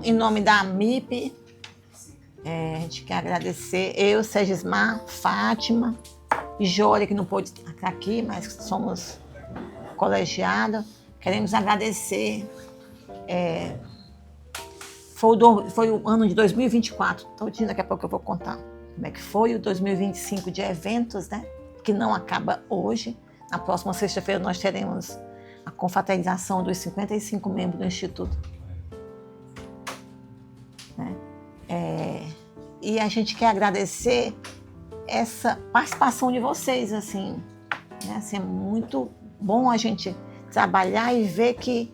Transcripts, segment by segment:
em nome da MIP, a gente quer agradecer, eu, Segismar, Fátima e Jória, que não pôde estar aqui, mas somos colegiados. Queremos agradecer. Foi o ano de 2024, então daqui a pouco eu vou contar como é que foi o 2025 de eventos, né? Que não acaba hoje. Na próxima sexta-feira nós teremos a confraternização dos 55 membros do Instituto. Né? E a gente quer agradecer essa participação de vocês, assim, né? Assim, é muito bom a gente trabalhar e ver que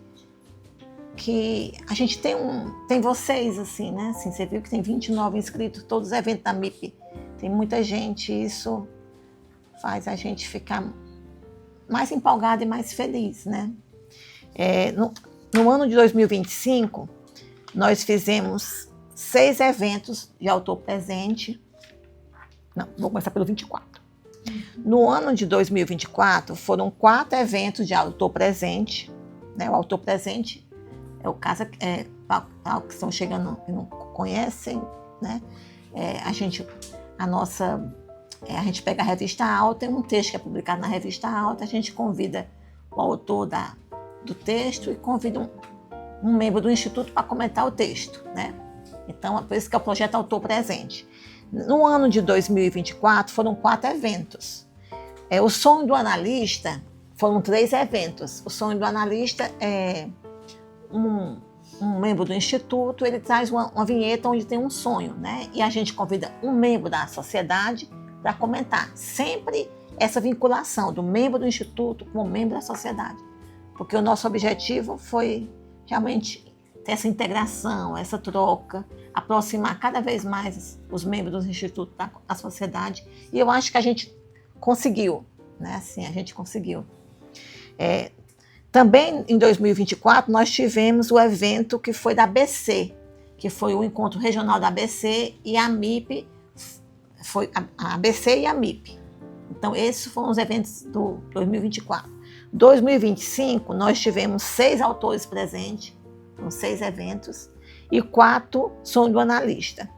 a gente tem vocês, assim, né? Assim, você viu que tem 29 inscritos, todos os eventos da MIP. Tem muita gente, isso faz a gente ficar mais empolgado e mais feliz, né? No ano de 2025, nós fizemos 6 eventos de autor presente. Não, vou começar pelo 24. No ano de 2024, foram 4 eventos de autor presente. Né? O autor presente é o caso para que estão chegando e não conhecem, né? A gente pega a revista Alta, tem um texto que é publicado na revista Alta, a gente convida o autor do texto e convida um membro do Instituto para comentar o texto, né? Então, é por isso que é o projeto Autor Presente. No ano de 2024, foram 4 eventos. O Sonho do Analista, foram 3 eventos. O Sonho do Analista é um membro do Instituto, ele traz uma vinheta onde tem um sonho, né? E a gente convida um membro da sociedade para comentar. Sempre essa vinculação do membro do Instituto com o membro da sociedade. Porque o nosso objetivo foi realmente ter essa integração, essa troca, aproximar cada vez mais os membros do Instituto da sociedade. E eu acho que a gente conseguiu, né? Assim, a gente conseguiu. Também em 2024 nós tivemos o evento que foi da ABC, que foi o encontro regional da ABC e a MIP, foi a ABC e a MIP. Então esses foram os eventos do 2024. 2025 nós tivemos 6 autores presentes, com 6 eventos, e 4 Sonho do Analista.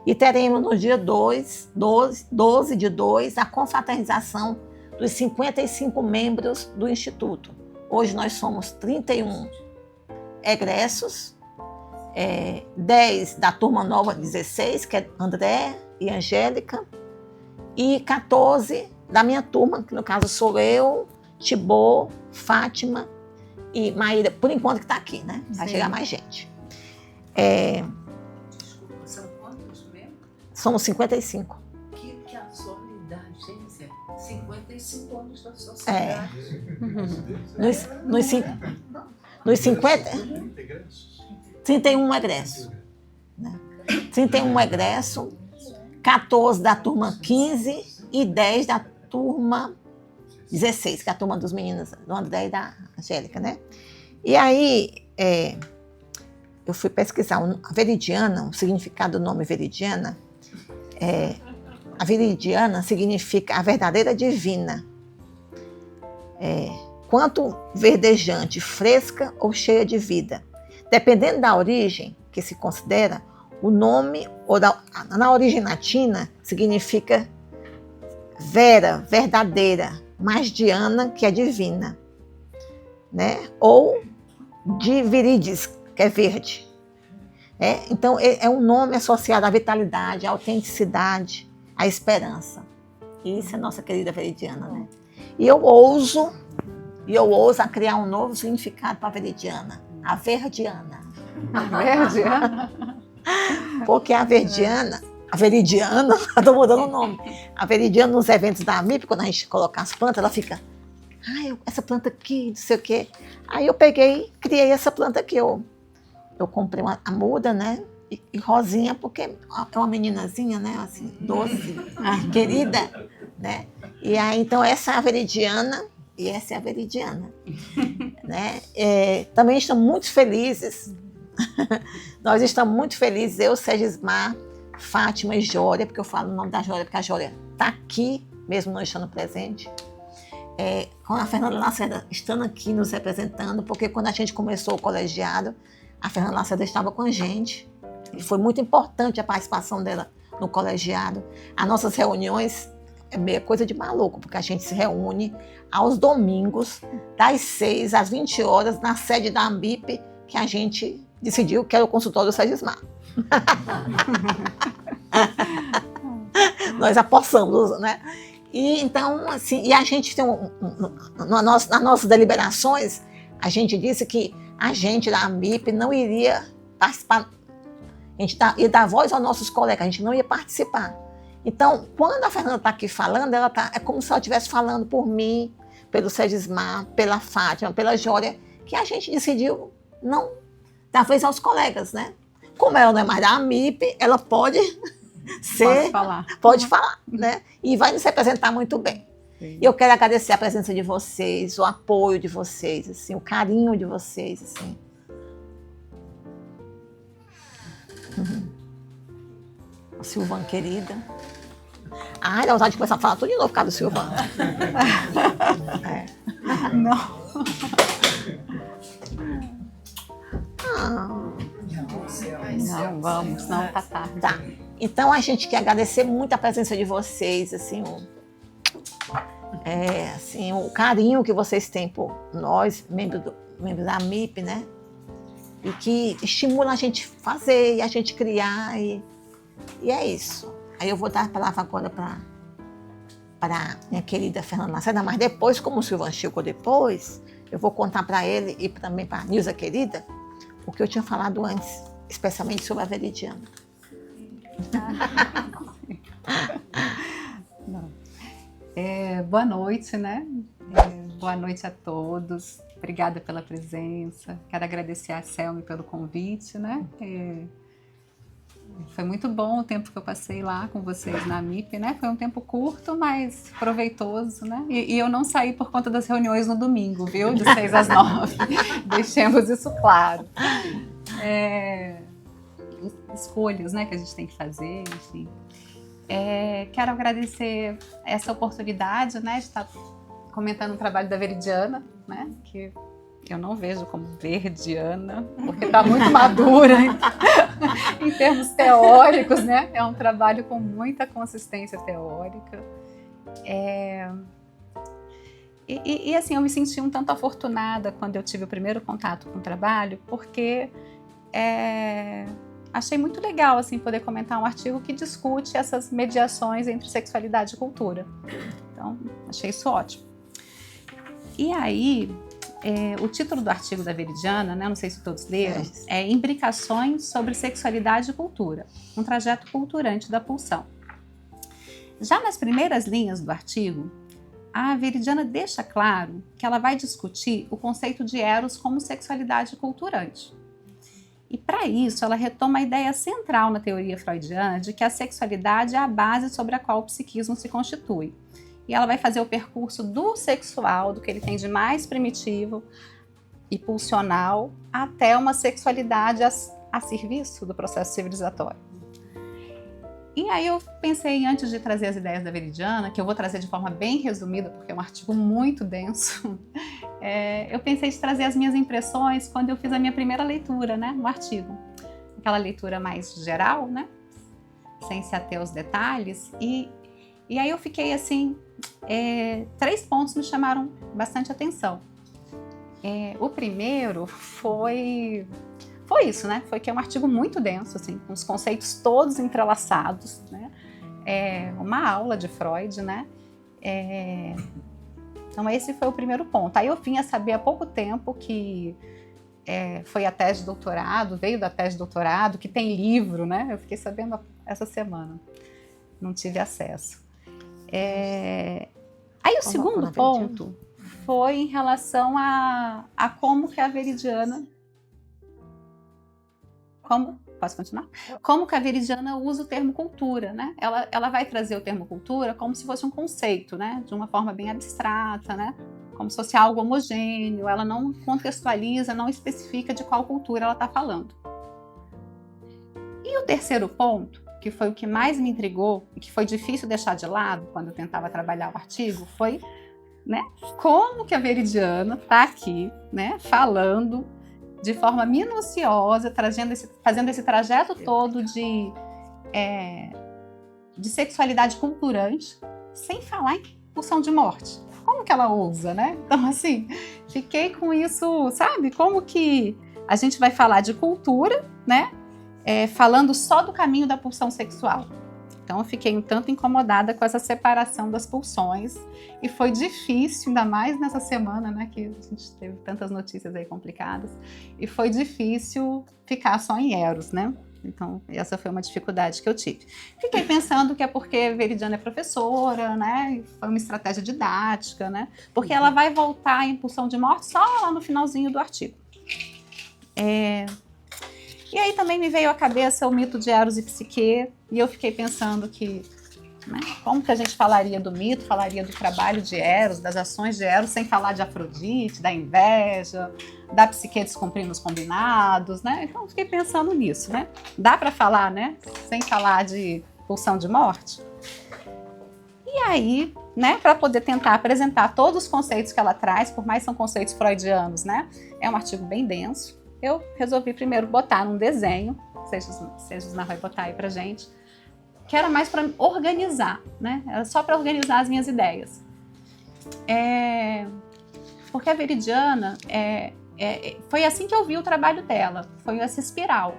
E teremos no dia 12 de 2 a confraternização dos 55 membros do Instituto. Hoje nós somos 31 egressos, 10 da turma nova 16, que é André e Angélica, e 14 da minha turma, que no caso sou eu, Tibô, Fátima e Maíra, por enquanto que está aqui, né? Vai chegar mais gente. São quantos mesmo? Somos 55. Que absurdidade, gente. 55 anos da sociedade. Nos 50, 31 egressos. Né? 31 egressos, 14 da turma 15 e 10 da turma 16, que é a turma dos meninos, do André e da Angélica, né? E aí, eu fui pesquisar a Veridiana, o significado do nome Veridiana. A Veridiana significa a verdadeira divina. Quanto verdejante, fresca ou cheia de vida. Dependendo da origem que se considera, o nome, na origem latina, significa vera, verdadeira, mais diana, que é divina, né? Ou de viridis, que é verde. Então, é um nome associado à vitalidade, à autenticidade, à esperança. E isso é nossa querida Veridiana, né? E eu ouso a criar um novo significado para a Veridiana, a Verdiana. A Verdiana? Porque a Veridiana, estou mudando o nome. A Veridiana, nos eventos da MIP, quando a gente coloca as plantas, ela fica, essa planta aqui, não sei o quê. Aí eu peguei, criei essa planta aqui. Eu comprei a muda, né? E rosinha, porque é uma meninazinha, né? Assim, doce, querida, né? E aí, então, essa é a Veridiana e essa é a Veridiana. Né? Também estamos muito felizes. Nós estamos muito felizes, eu, Segismar, Fátima e Jória, porque eu falo o nome da Jória, porque a Jória está aqui, mesmo não estando presente. Com a Fernanda Lacerda estando aqui nos representando, porque quando a gente começou o colegiado, a Fernanda Lacerda estava com a gente. E foi muito importante a participação dela no colegiado. As nossas reuniões é meio coisa de maluco, porque a gente se reúne aos domingos, das 6 às 20 horas, na sede da AMBIP, que a gente decidiu que era o consultório do SEGESMAR. Nós apossamos, né? E então, assim, e a gente tem nas nossas deliberações, a gente disse que a gente da AMBIP não iria participar, a gente ia dar voz aos nossos colegas, a gente não ia participar. Então, quando a Fernanda está aqui falando, é como se ela estivesse falando por mim, pelo SEGESMAR, pela Fátima, pela Jória, que a gente decidiu não dar vez aos colegas, né? Como ela não é mais da AMBIP, ela pode pode falar, né? E vai nos representar muito bem. Sim. E eu quero agradecer a presença de vocês, o apoio de vocês, assim, o carinho de vocês, assim. A Silvana querida. Ai, dá vontade de começar a falar tudo de novo por causa do Silvana. Não. Não, vamos, não tá tarde. Tá. Então a gente quer agradecer muito a presença de vocês, assim, assim, o carinho que vocês têm por nós, membros da AMBIP, né? E que estimula a gente fazer e a gente criar, e é isso. Aí eu vou dar a palavra agora para minha querida Fernanda Lacerda, mas depois, como o Silvano chegou depois, eu vou contar para ele e também para a Nilza querida o que eu tinha falado antes, especialmente sobre a Veridiana. Boa noite, né? Boa noite a todos. Obrigada pela presença. Quero agradecer a Selmi pelo convite, né? Foi muito bom o tempo que eu passei lá com vocês na AMBIP, né? Foi um tempo curto, mas proveitoso, né? E eu não saí por conta das reuniões no domingo, viu? De 6 às 9. Deixemos isso claro. Escolhas, né, que a gente tem que fazer, enfim. Quero agradecer essa oportunidade, né, de estar comentando o trabalho da Veridiana, né, que eu não vejo como verdiana, porque está muito madura em termos teóricos, né, é um trabalho com muita consistência teórica. E assim, eu me senti um tanto afortunada quando eu tive o primeiro contato com o trabalho, porque achei muito legal assim, poder comentar um artigo que discute essas mediações entre sexualidade e cultura. Então, achei isso ótimo. E aí, o título do artigo da Veridiana, né, não sei se todos leram, é Imbricações sobre Sexualidade e Cultura, um trajeto culturante da pulsão. Já nas primeiras linhas do artigo, a Veridiana deixa claro que ela vai discutir o conceito de eros como sexualidade culturante. E para isso, ela retoma a ideia central na teoria freudiana de que a sexualidade é a base sobre a qual o psiquismo se constitui. E ela vai fazer o percurso do sexual, do que ele tem de mais primitivo e pulsional, até uma sexualidade a serviço do processo civilizatório. E aí eu pensei, antes de trazer as ideias da Veridiana, que eu vou trazer de forma bem resumida, porque é um artigo muito denso, eu pensei de trazer as minhas impressões quando eu fiz a minha primeira leitura, né, no artigo. Aquela leitura mais geral, né, sem se ater aos detalhes. E aí eu fiquei assim, 3 pontos me chamaram bastante atenção. O primeiro foi isso, né? Foi que é um artigo muito denso, assim, com os conceitos todos entrelaçados, né? Uma aula de Freud, né? Então esse foi o primeiro ponto. Aí eu vim a saber há pouco tempo que foi a tese de doutorado, veio da tese de doutorado, que tem livro, né? Eu fiquei sabendo essa semana, não tive acesso. Aí o segundo ponto foi em relação a como que a Veridiana... Posso continuar? Como que a Veridiana usa o termo cultura, né? Ela vai trazer o termo cultura como se fosse um conceito, né? De uma forma bem abstrata, né? Como se fosse algo homogêneo. Ela não contextualiza, não especifica de qual cultura ela está falando. E o terceiro ponto, que foi o que mais me intrigou e que foi difícil deixar de lado quando eu tentava trabalhar o artigo, foi, né, como que a Veridiana está aqui, né, falando de forma minuciosa, fazendo esse trajeto todo de sexualidade culturante, sem falar em pulsão de morte. Como que ela ousa, né? Então, assim, fiquei com isso, sabe? Como que a gente vai falar de cultura, né? Falando só do caminho da pulsão sexual. Então, eu fiquei um tanto incomodada com essa separação das pulsões. E foi difícil, ainda mais nessa semana, né? Que a gente teve tantas notícias aí complicadas. E foi difícil ficar só em Eros, né? Então, essa foi uma dificuldade que eu tive. Fiquei pensando que é porque Veridiana é professora, né? Foi uma estratégia didática, né? Porque ela vai voltar em pulsão de morte só lá no finalzinho do artigo. E aí também me veio à cabeça o mito de Eros e Psique, e eu fiquei pensando que, né, como que a gente falaria do mito, falaria do trabalho de Eros, das ações de Eros, sem falar de Afrodite, da inveja, da Psique descumprindo os combinados, né? Então eu fiquei pensando nisso, né? Dá para falar, né, sem falar de pulsão de morte? E aí, né, para poder tentar apresentar todos os conceitos que ela traz, por mais que são conceitos freudianos, né? É um artigo bem denso. Eu resolvi primeiro botar num desenho, Sejusna vai botar aí pra gente, que era mais para organizar, né? Era só para organizar as minhas ideias. Porque a Veridiana, foi assim que eu vi o trabalho dela, foi essa espiral.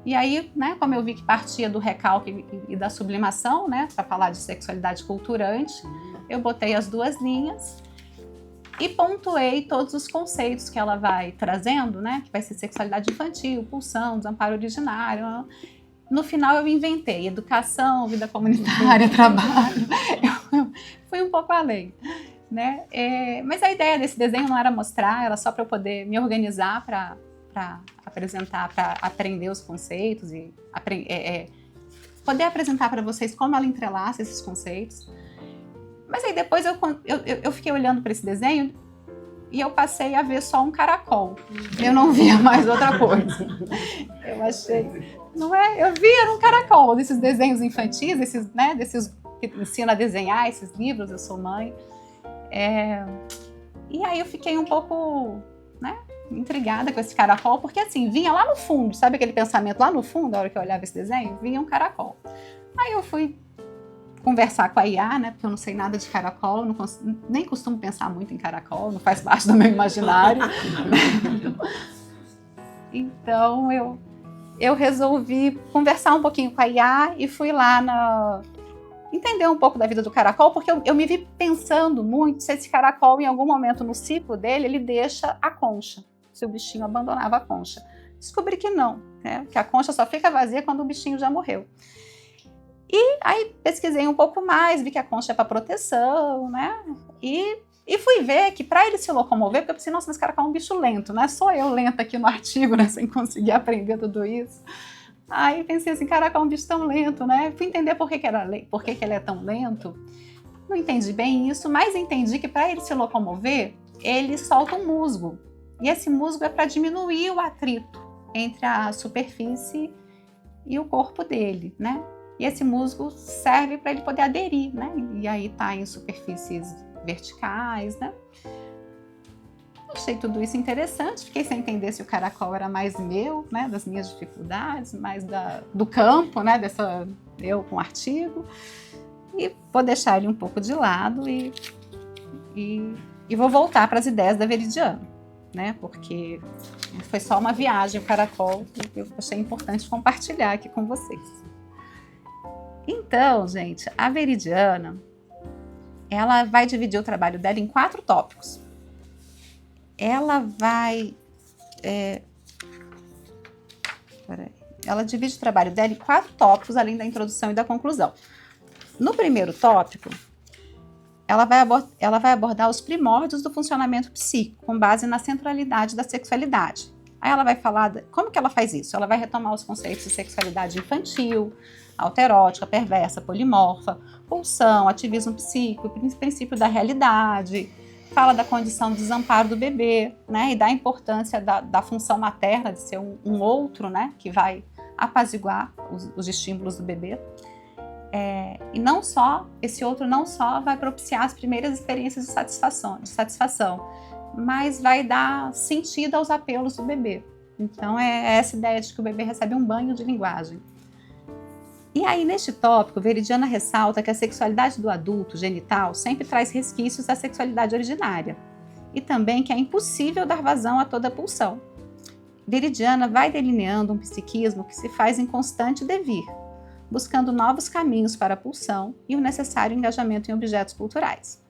E aí, né, como eu vi que partia do recalque e da sublimação, né, para falar de sexualidade culturante, eu botei as duas linhas e pontuei todos os conceitos que ela vai trazendo, né? Que vai ser sexualidade infantil, pulsão, desamparo originário. No final eu inventei educação, vida comunitária, trabalho. Eu fui um pouco além, né? Mas a ideia desse desenho não era mostrar, era só para eu poder me organizar para apresentar, para aprender os conceitos e poder apresentar para vocês como ela entrelaça esses conceitos. Mas aí depois eu fiquei olhando para esse desenho e eu passei a ver só um caracol. Eu não via mais outra coisa. Eu achei... Não é? Eu via, era um caracol, desses desenhos infantis, desses que ensina a desenhar, esses livros, eu sou mãe. E aí eu fiquei um pouco, né, intrigada com esse caracol, porque assim, vinha lá no fundo, sabe aquele pensamento lá no fundo, na hora que eu olhava esse desenho? Vinha um caracol. Aí eu fui conversar com a IA, né, porque eu não sei nada de caracol, nem costumo pensar muito em caracol, não faz parte do meu imaginário. Então eu resolvi conversar um pouquinho com a IA e fui lá entender um pouco da vida do caracol, porque eu me vi pensando muito se esse caracol, em algum momento no ciclo dele, ele deixa a concha, se o bichinho abandonava a concha. Descobri que não, né, que a concha só fica vazia quando o bichinho já morreu. E aí pesquisei um pouco mais, vi que a concha é para proteção, né? E fui ver que para ele se locomover, porque eu pensei, nossa, mas caracol é um bicho lento, né? Sou eu lenta aqui no artigo, né? Sem conseguir aprender tudo isso. Aí pensei assim, caracol é um bicho tão lento, né? Fui entender por que ele é tão lento. Não entendi bem isso, mas entendi que para ele se locomover, ele solta um musgo. E esse musgo é para diminuir o atrito entre a superfície e o corpo dele, né? E esse musgo serve para ele poder aderir, né? E aí tá em superfícies verticais, né? Achei tudo isso interessante, fiquei sem entender se o caracol era mais meu, né? Das minhas dificuldades, mais do campo, né? Eu com o artigo. E vou deixar ele um pouco de lado e vou voltar para as ideias da Veridiana, né? Porque foi só uma viagem, o caracol, que eu achei importante compartilhar aqui com vocês. Então, gente, a Veridiana, ela vai dividir o trabalho dela em 4 tópicos. Ela divide o trabalho dela em 4 tópicos, além da introdução e da conclusão. No primeiro tópico, ela vai abordar os primórdios do funcionamento psíquico, com base na centralidade da sexualidade. Aí ela vai falar como que ela faz isso. Ela vai retomar os conceitos de sexualidade infantil, autoerótica, perversa, polimorfa, pulsão, ativismo psíquico, princípio da realidade, fala da condição de desamparo do bebê, né, e da importância da função materna de ser um outro, né, que vai apaziguar os estímulos do bebê. E não só, esse outro não só vai propiciar as primeiras experiências de satisfação, mas vai dar sentido aos apelos do bebê. Então é essa ideia de que o bebê recebe um banho de linguagem. E aí, neste tópico, Veridiana ressalta que a sexualidade do adulto genital sempre traz resquícios da sexualidade originária, e também que é impossível dar vazão a toda a pulsão. Veridiana vai delineando um psiquismo que se faz em constante devir, buscando novos caminhos para a pulsão e o necessário engajamento em objetos culturais.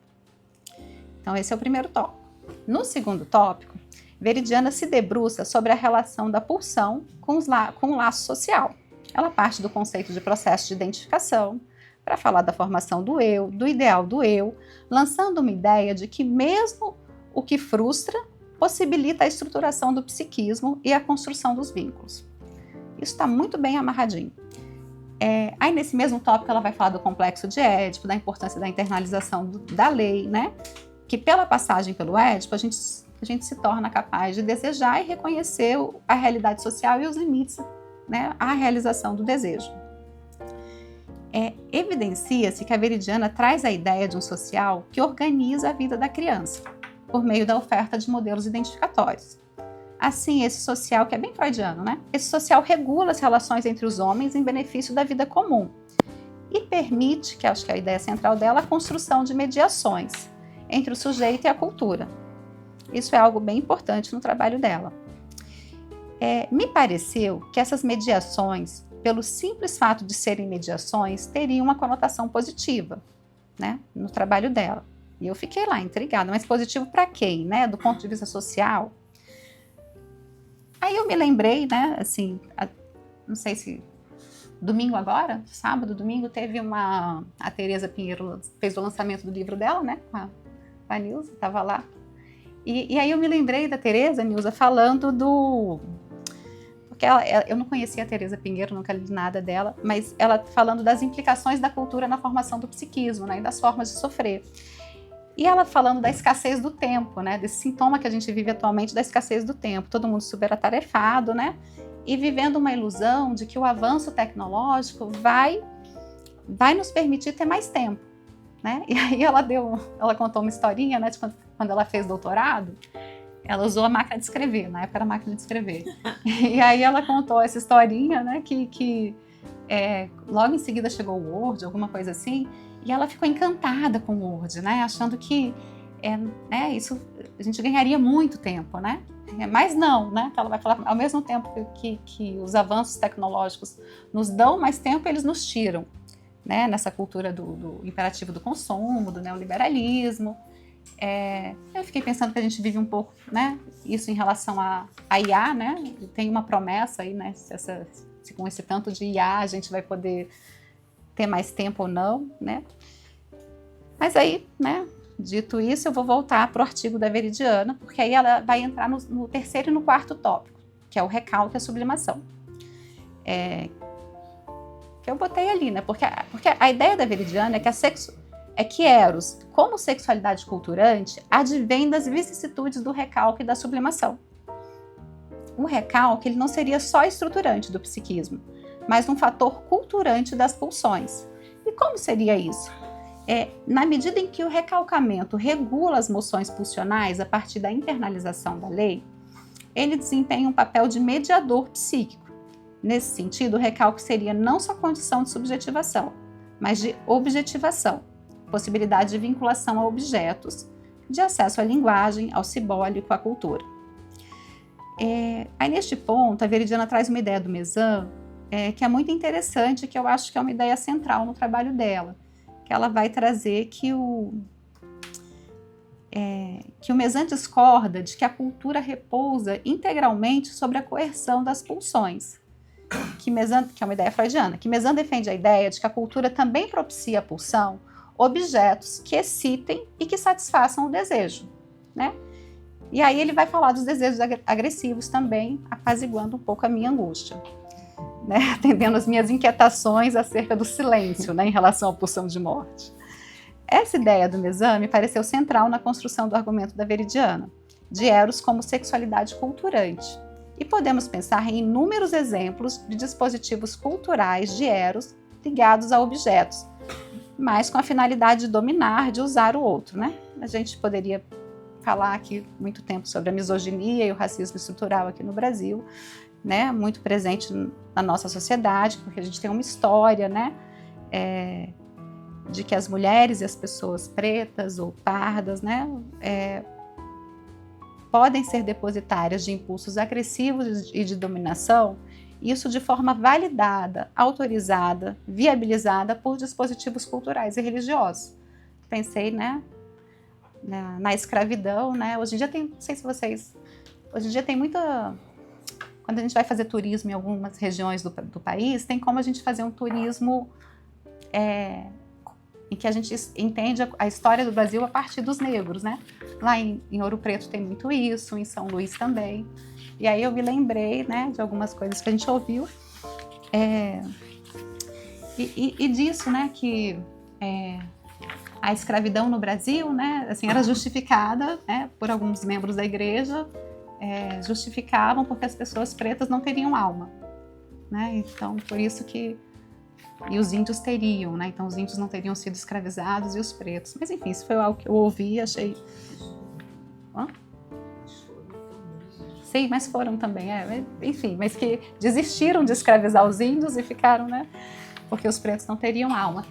Então, esse é o primeiro tópico. No segundo tópico, Veridiana se debruça sobre a relação da pulsão com o laço social. Ela parte do conceito de processo de identificação para falar da formação do eu, do ideal do eu, lançando uma ideia de que mesmo o que frustra possibilita a estruturação do psiquismo e a construção dos vínculos. Isso está muito bem amarradinho. Aí nesse mesmo tópico ela vai falar do complexo de Édipo, da importância da internalização da lei, né? Que pela passagem pelo Édipo a gente se torna capaz de desejar e reconhecer a realidade social e os limites, né, à realização do desejo. Evidencia-se que a Veridiana traz a ideia de um social que organiza a vida da criança, por meio da oferta de modelos identificatórios. Assim, esse social, que é bem freudiano, né? Esse social regula as relações entre os homens em benefício da vida comum e permite, que acho que é a ideia central dela, a construção de mediações entre o sujeito e a cultura. Isso é algo bem importante no trabalho dela. Me pareceu que essas mediações, pelo simples fato de serem mediações, teriam uma conotação positiva, né, no trabalho dela. E eu fiquei lá intrigada, mas positivo para quem, né, do ponto de vista social? Aí eu me lembrei, né, assim, não sei se domingo agora, sábado, domingo, teve a Tereza Pinheiro fez o lançamento do livro dela, né, com a Nilza, estava lá. E aí eu me lembrei da Tereza, Nilza, falando porque eu não conhecia a Tereza Pinheiro, nunca li nada dela, mas ela falando das implicações da cultura na formação do psiquismo, né, e das formas de sofrer. E ela falando da escassez do tempo, né, desse sintoma que a gente vive atualmente da escassez do tempo, todo mundo super atarefado, né, e vivendo uma ilusão de que o avanço tecnológico vai nos permitir ter mais tempo, né. E aí ela contou uma historinha, né, de quando ela fez doutorado. Ela usou a máquina de escrever, na época era a máquina de escrever. E aí ela contou essa historinha, né, que logo em seguida chegou o Word, alguma coisa assim, e ela ficou encantada com o Word, né, achando que isso a gente ganharia muito tempo, né? Mas não, né? Ela vai falar, ao mesmo tempo que os avanços tecnológicos nos dão mais tempo, eles nos tiram, né? Nessa cultura do imperativo do consumo, do neoliberalismo. Eu fiquei pensando que a gente vive um pouco, né, isso em relação a IA, né, tem uma promessa aí, né, se com esse tanto de IA a gente vai poder ter mais tempo ou não, né, mas aí, né, dito isso, eu vou voltar para o artigo da Veridiana, porque aí ela vai entrar no terceiro e no quarto tópico, que é o recalque e a sublimação, que eu botei ali, né, porque a ideia da Veridiana é que Eros, como sexualidade culturante, advém das vicissitudes do recalque e da sublimação. O recalque ele não seria só estruturante do psiquismo, mas um fator culturante das pulsões. E como seria isso? Na medida em que o recalcamento regula as moções pulsionais a partir da internalização da lei, ele desempenha um papel de mediador psíquico. Nesse sentido, o recalque seria não só condição de subjetivação, mas de objetivação, possibilidade de vinculação a objetos, de acesso à linguagem, ao simbólico, à cultura. Aí neste ponto, a Veridiana traz uma ideia do Mezan, que é muito interessante, que eu acho que é uma ideia central no trabalho dela, que ela vai trazer que o Mezan discorda de que a cultura repousa integralmente sobre a coerção das pulsões, que é uma ideia freudiana, que Mezan defende a ideia de que a cultura também propicia a pulsão, objetos que excitem e que satisfaçam o desejo, né? E aí ele vai falar dos desejos agressivos também, apaziguando um pouco a minha angústia, né? Atendendo as minhas inquietações acerca do silêncio, né, em relação à pulsão de morte. Essa ideia do Mezan me pareceu central na construção do argumento da Veridiana, de Eros como sexualidade culturante. E podemos pensar em inúmeros exemplos de dispositivos culturais de Eros ligados a objetos, mas com a finalidade de dominar, de usar o outro, né? A gente poderia falar aqui muito tempo sobre a misoginia e o racismo estrutural aqui no Brasil, né, muito presente na nossa sociedade, porque a gente tem uma história, né, de que as mulheres e as pessoas pretas ou pardas, né, podem ser depositárias de impulsos agressivos e de dominação, isso de forma validada, autorizada, viabilizada por dispositivos culturais e religiosos. Pensei, né, na escravidão, né, hoje em dia tem, não sei se vocês, hoje em dia tem muita, quando a gente vai fazer turismo em algumas regiões do país, tem como a gente fazer um turismo em que a gente entende a história do Brasil a partir dos negros, né? Lá em Ouro Preto tem muito isso, em São Luís também. E aí eu me lembrei, né, de algumas coisas que a gente ouviu e disso, né, que a escravidão no Brasil, né, assim, era justificada, né, por alguns membros da igreja, justificavam porque as pessoas pretas não teriam alma, né? Então por isso que e os índios teriam, né? Então os índios não teriam sido escravizados e os pretos. Mas enfim, isso foi algo que eu ouvi e achei. Hã? Sim, mas foram também, enfim, mas que desistiram de escravizar os índios e ficaram, né? Porque os pretos não teriam alma.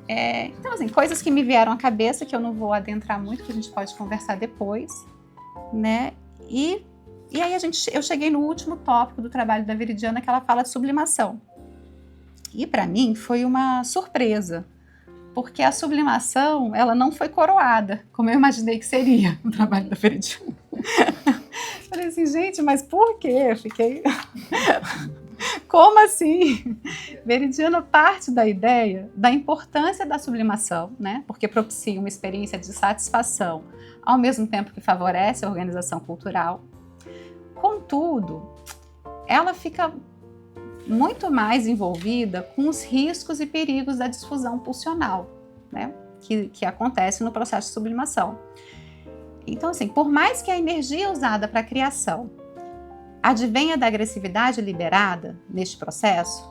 Então, assim, coisas que me vieram à cabeça que eu não vou adentrar muito, que a gente pode conversar depois, né? E aí eu cheguei no último tópico do trabalho da Veridiana, que ela fala de sublimação. E para mim foi uma surpresa, porque a sublimação, ela não foi coroada, como eu imaginei que seria o trabalho da Veridiana. Falei assim, gente, mas por quê? Eu fiquei... Como assim? Veridiana parte da ideia da importância da sublimação, né? Porque propicia uma experiência de satisfação, ao mesmo tempo que favorece a organização cultural. Contudo, ela fica muito mais envolvida com os riscos e perigos da difusão pulsional, né, que acontece no processo de sublimação. Então, assim, por mais que a energia usada para a criação advenha da agressividade liberada neste processo,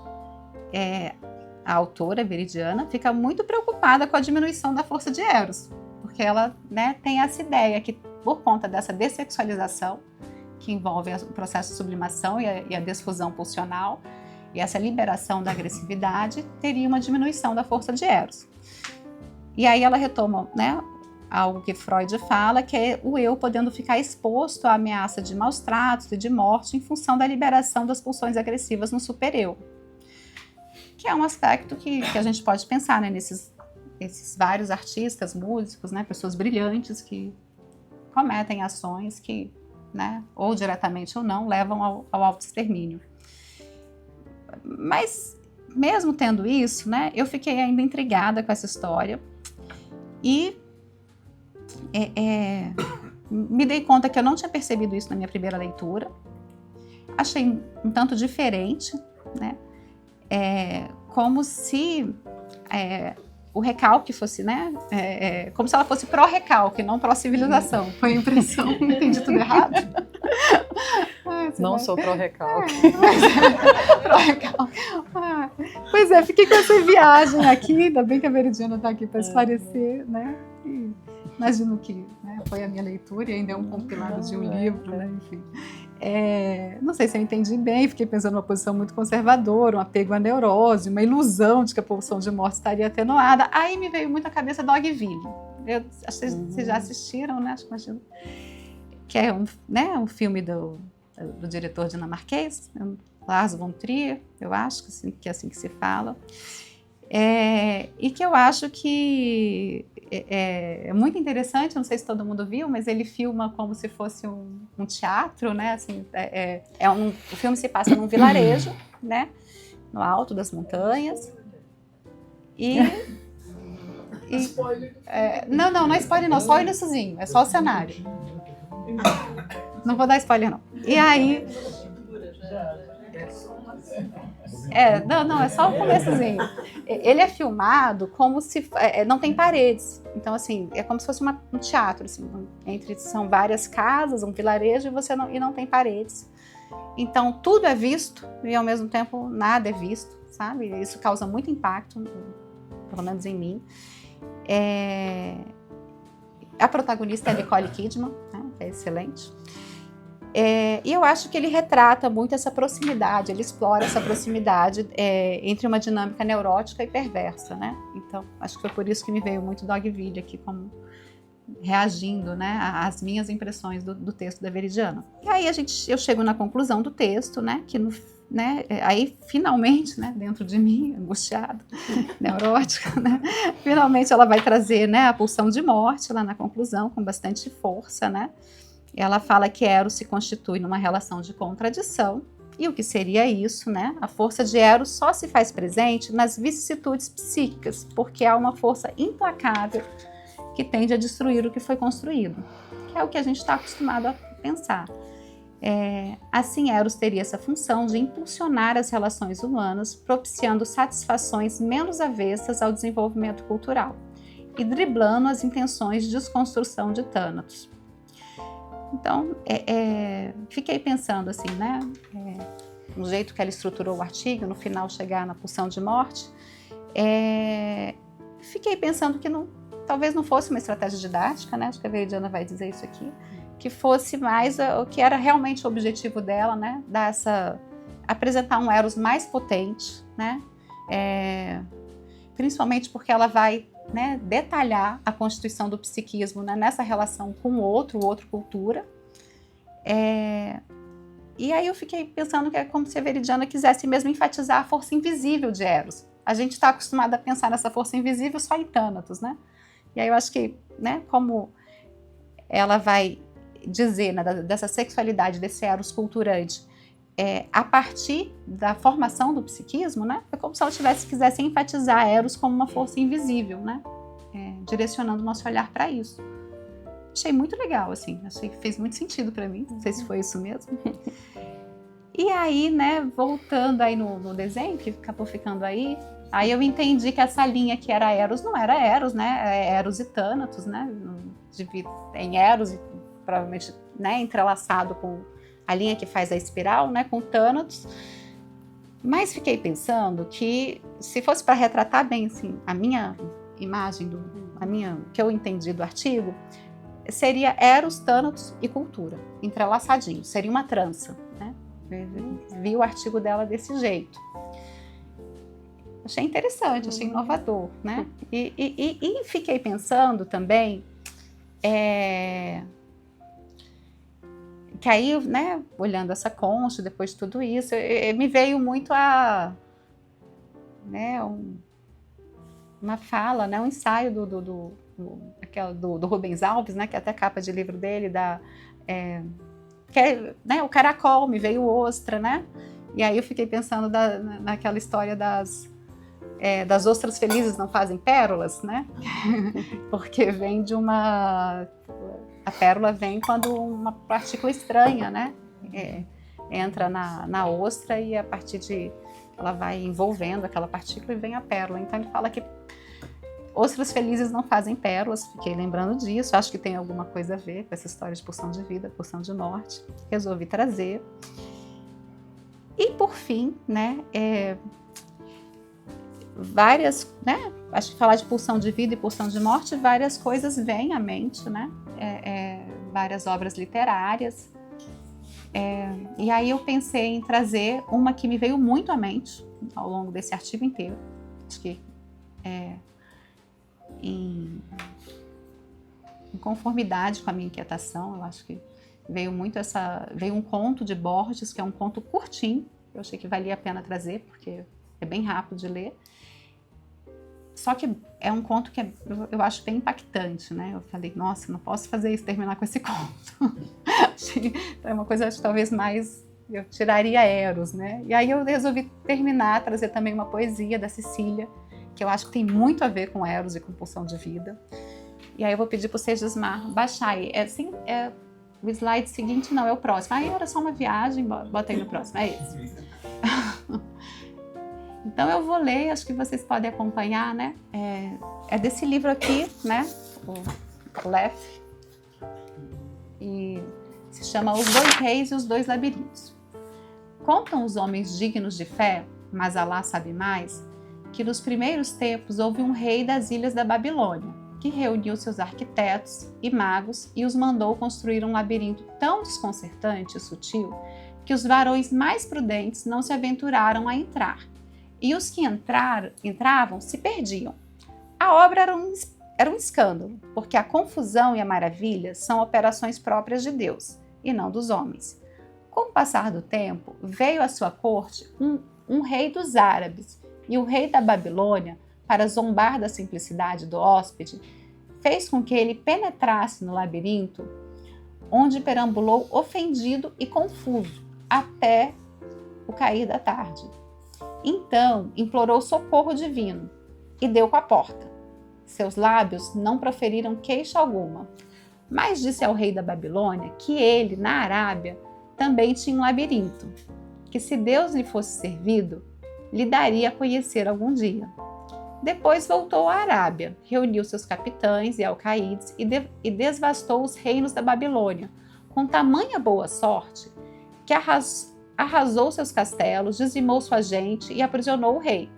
a autora Veridiana fica muito preocupada com a diminuição da força de Eros, porque ela, né, tem essa ideia que, por conta dessa dessexualização, que envolve o processo de sublimação e a desfusão pulsional, e essa liberação da agressividade, teria uma diminuição da força de Eros. E aí ela retoma, né, algo que Freud fala, que é o eu podendo ficar exposto à ameaça de maus tratos e de morte em função da liberação das pulsões agressivas no supereu. Que é um aspecto que a gente pode pensar, né, nesses vários artistas, músicos, né, pessoas brilhantes que cometem ações que, né, ou diretamente ou não, levam ao autoextermínio. Mas, mesmo tendo isso, né, eu fiquei ainda intrigada com essa história e me dei conta que eu não tinha percebido isso na minha primeira leitura. Achei um tanto diferente, né, como se o recalque fosse, né, como se ela fosse pró-recalque, não pró-civilização. Foi a impressão, entendi tudo errado. Não sou pró-recalque. Pró-recalque. Pois é, fiquei com essa viagem aqui, ainda bem que a Veridiana está aqui para esclarecer, né? E imagino que, né, foi a minha leitura e ainda é um compilado de um livro, né? Enfim. Não sei se eu entendi bem, fiquei pensando numa posição muito conservadora, um apego à neurose, uma ilusão de que a pulsão de morte estaria atenuada. Aí me veio muito à cabeça Dogville. Acho que vocês já assistiram, né? Acho que imagino. Que é um filme do diretor dinamarquês, Lars von Trier, eu acho que é assim que se fala. E que eu acho que é muito interessante, não sei se todo mundo viu, mas ele filma como se fosse um teatro, né? Assim, o filme se passa num vilarejo, né? No alto das montanhas. Não é spoiler não, só o iniciozinho, é só o cenário. Não vou dar spoiler não. E aí... Não, é só o começozinho. Ele é filmado como se... não tem paredes. Então, assim, é como se fosse um teatro, assim. São várias casas, um vilarejo, e não tem paredes. Então, tudo é visto e, ao mesmo tempo, nada é visto, sabe? Isso causa muito impacto, pelo menos em mim. A protagonista é Nicole Kidman, né? É excelente. E eu acho que ele retrata muito essa proximidade, ele explora essa proximidade entre uma dinâmica neurótica e perversa, né? Então, acho que foi por isso que me veio muito Dogville aqui, como reagindo, né, às minhas impressões do texto da Veridiana. E aí eu chego na conclusão do texto, né, que aí finalmente, né, dentro de mim, angustiada, neurótica, né, finalmente ela vai trazer, né, a pulsão de morte lá na conclusão, com bastante força, né. Ela fala que Eros se constitui numa relação de contradição, e o que seria isso, né? A força de Eros só se faz presente nas vicissitudes psíquicas, porque há uma força implacável que tende a destruir o que foi construído, que é o que a gente está acostumado a pensar. Assim, Eros teria essa função de impulsionar as relações humanas, propiciando satisfações menos avessas ao desenvolvimento cultural e driblando as intenções de desconstrução de Thanatos. Então, fiquei pensando assim, né, no jeito que ela estruturou o artigo, no final chegar na pulsão de morte, fiquei pensando que talvez não fosse uma estratégia didática, né, acho que a Veridiana vai dizer isso aqui, que fosse mais o que era realmente o objetivo dela, né, apresentar um Eros mais potente, né, principalmente porque ela vai, né, detalhar a constituição do psiquismo, né, nessa relação com outra cultura. E aí eu fiquei pensando que é como se a Veridiana quisesse mesmo enfatizar a força invisível de Eros. A gente está acostumado a pensar nessa força invisível só em Thanatos, né? E aí eu acho que, né, como ela vai dizer, né, dessa sexualidade, desse Eros culturante, a partir da formação do psiquismo, né, é como se ela quisesse enfatizar Eros como uma força invisível, né, direcionando o nosso olhar para isso. Achei muito legal, assim, achei que fez muito sentido para mim, não sei se foi isso mesmo. E aí, né, voltando aí no desenho, que acabou ficando aí eu entendi que essa linha que era Eros não era Eros, né, é Eros e Thanatos, né, tem Eros e provavelmente, né, entrelaçado com a linha que faz a espiral, né, com Thanatos. Mas fiquei pensando que se fosse para retratar bem, assim, a minha imagem, que eu entendi do artigo, seria Eros, Thanatos e cultura, entrelaçadinho, seria uma trança, né? Vi o artigo dela desse jeito. Achei interessante, achei inovador, né? E fiquei pensando também que aí, né, olhando essa concha, depois de tudo isso, me veio muito né, uma fala, né, um ensaio do Rubens Alves, né, que é até capa de livro dele, que é, né, o caracol, me veio ostra, né? E aí eu fiquei pensando naquela história das ostras felizes não fazem pérolas, né? Porque vem de a pérola vem quando uma partícula estranha, né, entra na ostra e a partir ela vai envolvendo aquela partícula e vem a pérola. Então ele fala que ostras felizes não fazem pérolas, fiquei lembrando disso, acho que tem alguma coisa a ver com essa história de pulsão de vida, pulsão de morte, resolvi trazer. E por fim, né, várias, né, acho que falar de pulsão de vida e pulsão de morte, várias coisas vêm à mente, né, várias obras literárias, e aí eu pensei em trazer uma que me veio muito à mente ao longo desse artigo inteiro, acho que em conformidade com a minha inquietação, eu acho que veio um conto de Borges, que é um conto curtinho, eu achei que valia a pena trazer, porque é bem rápido de ler. Só que é um conto que eu acho bem impactante, né? Eu falei, nossa, não posso fazer isso, terminar com esse conto. Então é uma coisa, acho, talvez mais, eu tiraria Eros, né? E aí eu resolvi terminar, trazer também uma poesia da Cecília, que eu acho que tem muito a ver com Eros e com pulsão de vida. E aí eu vou pedir para o Segismar baixar aí. O slide seguinte não, é o próximo. Aí era só uma viagem, bota aí no próximo, é esse. Então eu vou ler, acho que vocês podem acompanhar, né? É desse livro aqui, né? O Lef. E se chama Os Dois Reis e os Dois Labirintos. Contam os homens dignos de fé, mas Alá sabe mais, que nos primeiros tempos houve um rei das ilhas da Babilônia, que reuniu seus arquitetos e magos e os mandou construir um labirinto tão desconcertante e sutil que os varões mais prudentes não se aventuraram a entrar, e os que entravam se perdiam. A obra era um escândalo, porque a confusão e a maravilha são operações próprias de Deus, e não dos homens. Com o passar do tempo, veio à sua corte um rei dos árabes, e o rei da Babilônia, para zombar da simplicidade do hóspede, fez com que ele penetrasse no labirinto, onde perambulou ofendido e confuso, até o cair da tarde. Então implorou socorro divino e deu com a porta. Seus lábios não proferiram queixa alguma, mas disse ao rei da Babilônia que ele, na Arábia, também tinha um labirinto, que se Deus lhe fosse servido, lhe daria a conhecer algum dia. Depois voltou à Arábia, reuniu seus capitães e alcaídes e devastou os reinos da Babilônia, com tamanha boa sorte que arrasou seus castelos, dizimou sua gente e aprisionou o rei.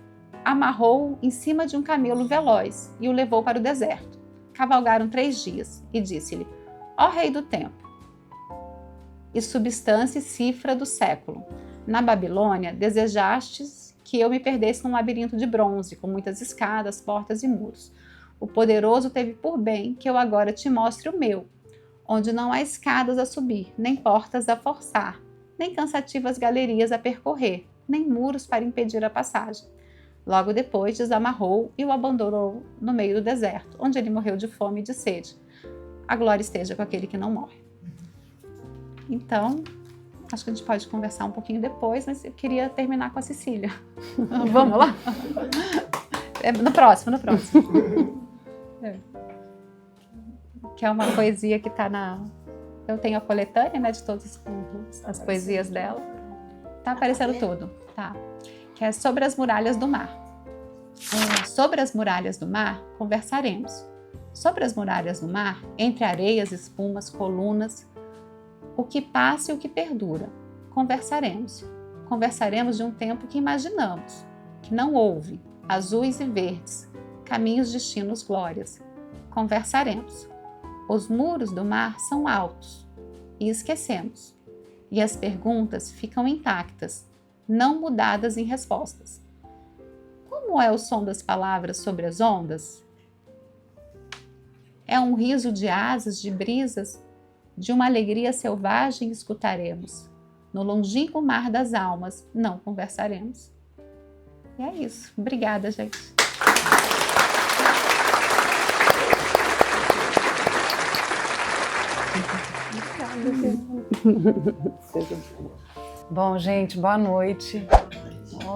Amarrou-o em cima de um camelo veloz e o levou para o deserto. Cavalgaram 3 dias e disse-lhe: ó rei do tempo, e substância e cifra do século, na Babilônia desejastes que eu me perdesse num labirinto de bronze, com muitas escadas, portas e muros. O poderoso teve por bem que eu agora te mostre o meu, onde não há escadas a subir, nem portas a forçar, nem cansativas galerias a percorrer, nem muros para impedir a passagem. Logo depois desamarrou e o abandonou no meio do deserto, onde ele morreu de fome e de sede. A glória esteja com aquele que não morre. Então, acho que a gente pode conversar um pouquinho depois, mas eu queria terminar com a Cecília. Vamos lá? No próximo. Que é uma poesia que está na... Eu tenho a coletânea, né, de todas as poesias dela. Tá aparecendo tudo, tá? Que é Sobre as Muralhas do Mar. Sobre as muralhas do mar, conversaremos. Sobre as muralhas do mar, entre areias, espumas, colunas, o que passa e o que perdura, conversaremos. Conversaremos de um tempo que imaginamos, que não houve, azuis e verdes, caminhos, destinos, glórias. Conversaremos. Os muros do mar são altos e esquecemos, e as perguntas ficam intactas, não mudadas em respostas. Como é o som das palavras sobre as ondas? É um riso de asas, de brisas, de uma alegria selvagem escutaremos. No longínquo mar das almas não conversaremos. E é isso. Obrigada, gente. Bom, gente, boa noite.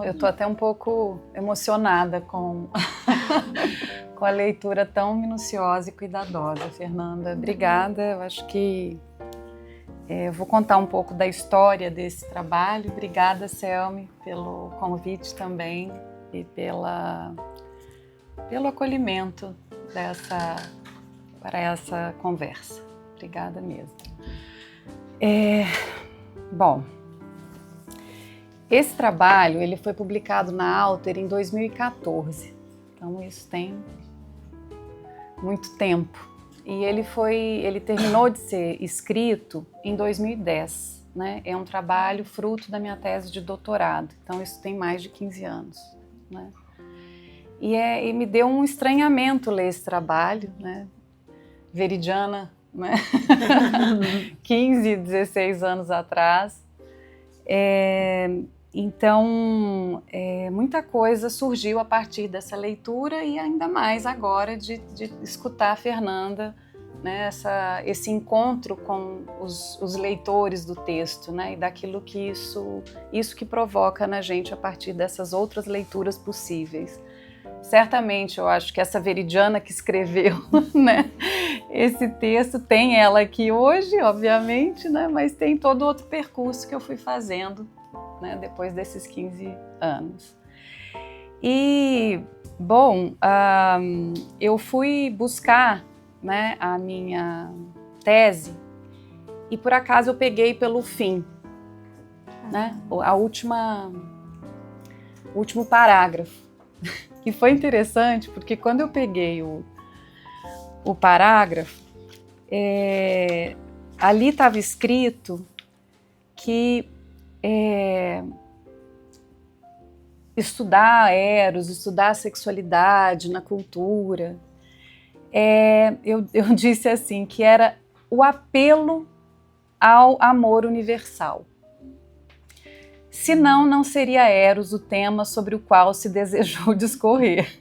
Eu estou até um pouco emocionada com a leitura tão minuciosa e cuidadosa, Fernanda. Obrigada. Eu acho que eu vou contar um pouco da história desse trabalho. Obrigada, Selmi, pelo convite também e pelo acolhimento para essa conversa. Obrigada mesmo. Bom, esse trabalho ele foi publicado na Alter em 2014, então isso tem muito tempo. E ele terminou de ser escrito em 2010, né? É um trabalho fruto da minha tese de doutorado, então isso tem mais de 15 anos, né? E me deu um estranhamento ler esse trabalho, né? Veridiana, né? 15, 16 anos atrás. Então, muita coisa surgiu a partir dessa leitura e ainda mais agora de escutar a Fernanda, né, esse encontro com os leitores do texto, né, e daquilo que isso que provoca na gente a partir dessas outras leituras possíveis. Certamente, eu acho que essa Veridiana que escreveu, né, esse texto tem ela aqui hoje, obviamente, né, mas tem todo outro percurso que eu fui fazendo, né, depois desses 15 anos. E, bom, eu fui buscar, né, a minha tese e por acaso eu peguei pelo fim, né, o último parágrafo. E foi interessante porque quando eu peguei o parágrafo, ali estava escrito que estudar Eros, estudar a sexualidade na cultura, eu disse assim, que era o apelo ao amor universal. Senão, não seria Eros o tema sobre o qual se desejou discorrer.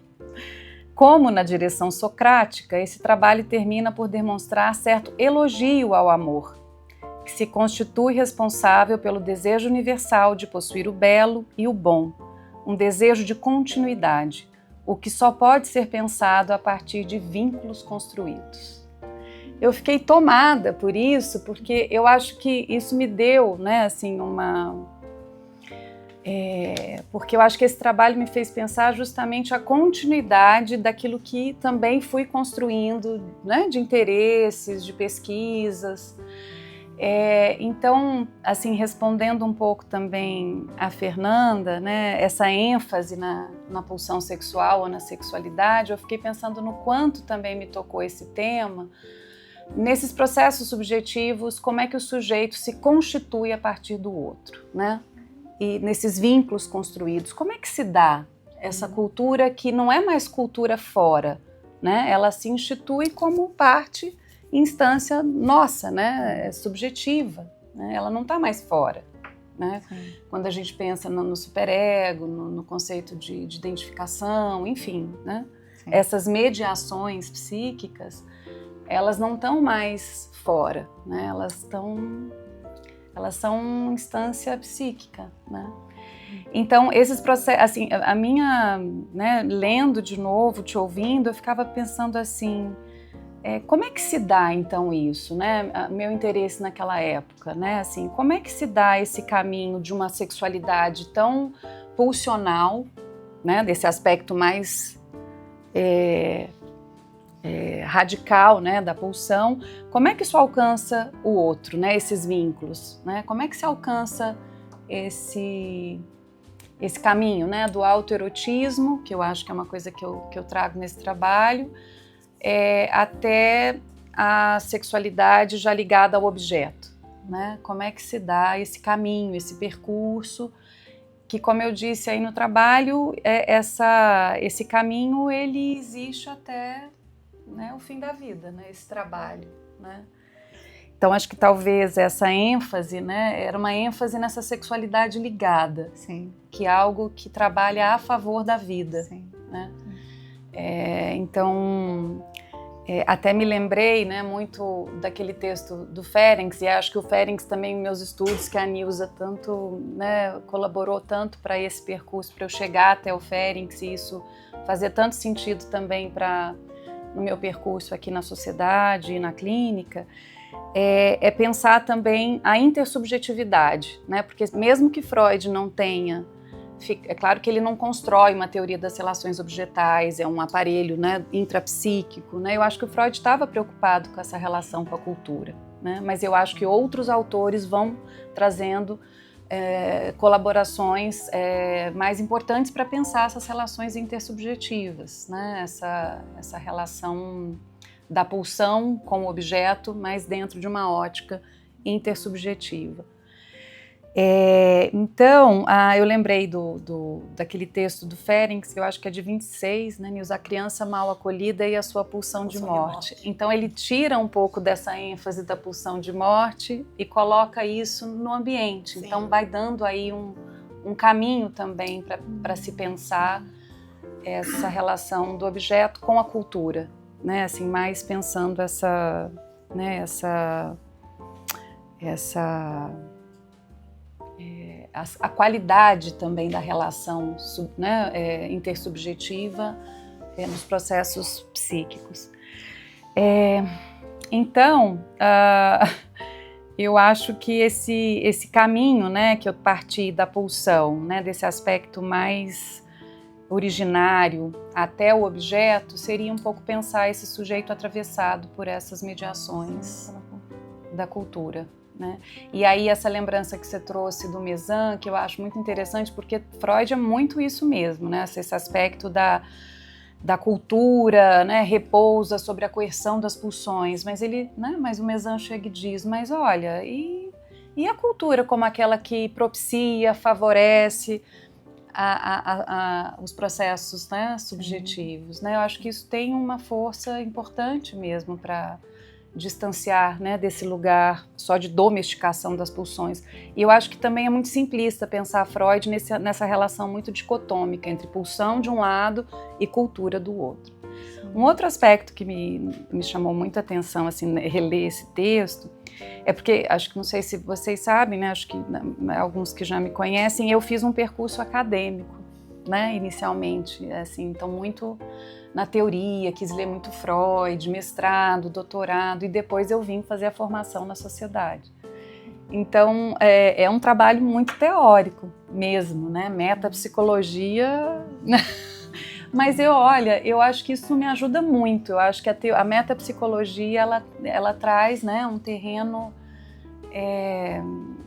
Como na direção socrática, esse trabalho termina por demonstrar certo elogio ao amor, que se constitui responsável pelo desejo universal de possuir o belo e o bom, um desejo de continuidade, o que só pode ser pensado a partir de vínculos construídos. Eu fiquei tomada por isso, porque eu acho que isso me deu, né, assim, porque eu acho que esse trabalho me fez pensar justamente a continuidade daquilo que também fui construindo, né, de interesses, de pesquisas. Então, assim, respondendo um pouco também a Fernanda, né, essa ênfase na pulsão sexual ou na sexualidade, eu fiquei pensando no quanto também me tocou esse tema, nesses processos subjetivos, como é que o sujeito se constitui a partir do outro, né? E nesses vínculos construídos, como é que se dá essa cultura que não é mais cultura fora, né? Ela se institui como parte, instância nossa, né? Subjetiva, né? Ela não está mais fora, né? Quando a gente pensa no superego, no conceito de identificação, enfim, né? Essas mediações psíquicas, elas não estão mais fora, né? Elas são instância psíquica, né? Então, esses processos, assim, a minha, né, lendo de novo, te ouvindo, eu ficava pensando assim, como é que se dá então isso, né? Meu interesse naquela época, né? Assim, como é que se dá esse caminho de uma sexualidade tão pulsional, né? Desse aspecto mais radical, né, da pulsão, como é que isso alcança o outro, né, esses vínculos, né, como é que se alcança esse caminho, né, do autoerotismo, que eu acho que é uma coisa que eu trago nesse trabalho, até a sexualidade já ligada ao objeto, né, como é que se dá esse caminho, esse percurso, que, como eu disse aí no trabalho, esse caminho, ele existe até, né, o fim da vida, né, esse trabalho, né? Então acho que talvez essa ênfase, né, era uma ênfase nessa sexualidade ligada, sim, que é algo que trabalha a favor da vida, sim, né? Então até me lembrei, né, muito daquele texto do Ferencz, e acho que o Ferencz também, meus estudos, que a Nilza tanto, né, colaborou tanto para esse percurso, para eu chegar até o Ferencz, e isso fazer tanto sentido também no meu percurso aqui na sociedade e na clínica, é pensar também a intersubjetividade, né? Porque mesmo que Freud não tenha, é claro que ele não constrói uma teoria das relações objetais, é um aparelho, né, intrapsíquico, né? Eu acho que o Freud estava preocupado com essa relação com a cultura, né? Mas eu acho que outros autores vão trazendo colaborações mais importantes para pensar essas relações intersubjetivas, né? Essa relação da pulsão com o objeto, mas dentro de uma ótica intersubjetiva. Então, eu lembrei daquele texto do Ferencz, que eu acho que é de 26, né, Nilza, a criança mal acolhida e a sua pulsão de morte. Então ele tira um pouco dessa ênfase da pulsão de morte e coloca isso no ambiente. Sim. Então vai dando aí um caminho também para se pensar essa relação do objeto com a cultura, né, assim, mais pensando a qualidade também da relação, né, intersubjetiva nos processos psíquicos. Então, eu acho que esse caminho, né, que eu parti da pulsão, né, desse aspecto mais originário até o objeto, seria um pouco pensar esse sujeito atravessado por essas mediações da cultura, né? E aí essa lembrança que você trouxe do Mézin, que eu acho muito interessante, porque Freud é muito isso mesmo, né? Esse aspecto da cultura, né, repousa sobre a coerção das pulsões, mas mas o Mésange diz, mas olha, e a cultura como aquela que propicia, favorece os processos, né, subjetivos, né? Eu acho que isso tem uma força importante mesmo para distanciar, né, desse lugar só de domesticação das pulsões. E eu acho que também é muito simplista pensar Freud nessa relação muito dicotômica entre pulsão de um lado e cultura do outro. Um outro aspecto que me chamou muita atenção, assim, reler esse texto, é porque, acho que não sei se vocês sabem, né, acho que alguns que já me conhecem, eu fiz um percurso acadêmico, né, inicialmente, assim, então muito na teoria, quis ler muito Freud, mestrado, doutorado, e depois eu vim fazer a formação na sociedade. Então, é um trabalho muito teórico mesmo, né, metapsicologia, mas eu acho que isso me ajuda muito. Eu acho que a metapsicologia, ela traz, né, um terreno,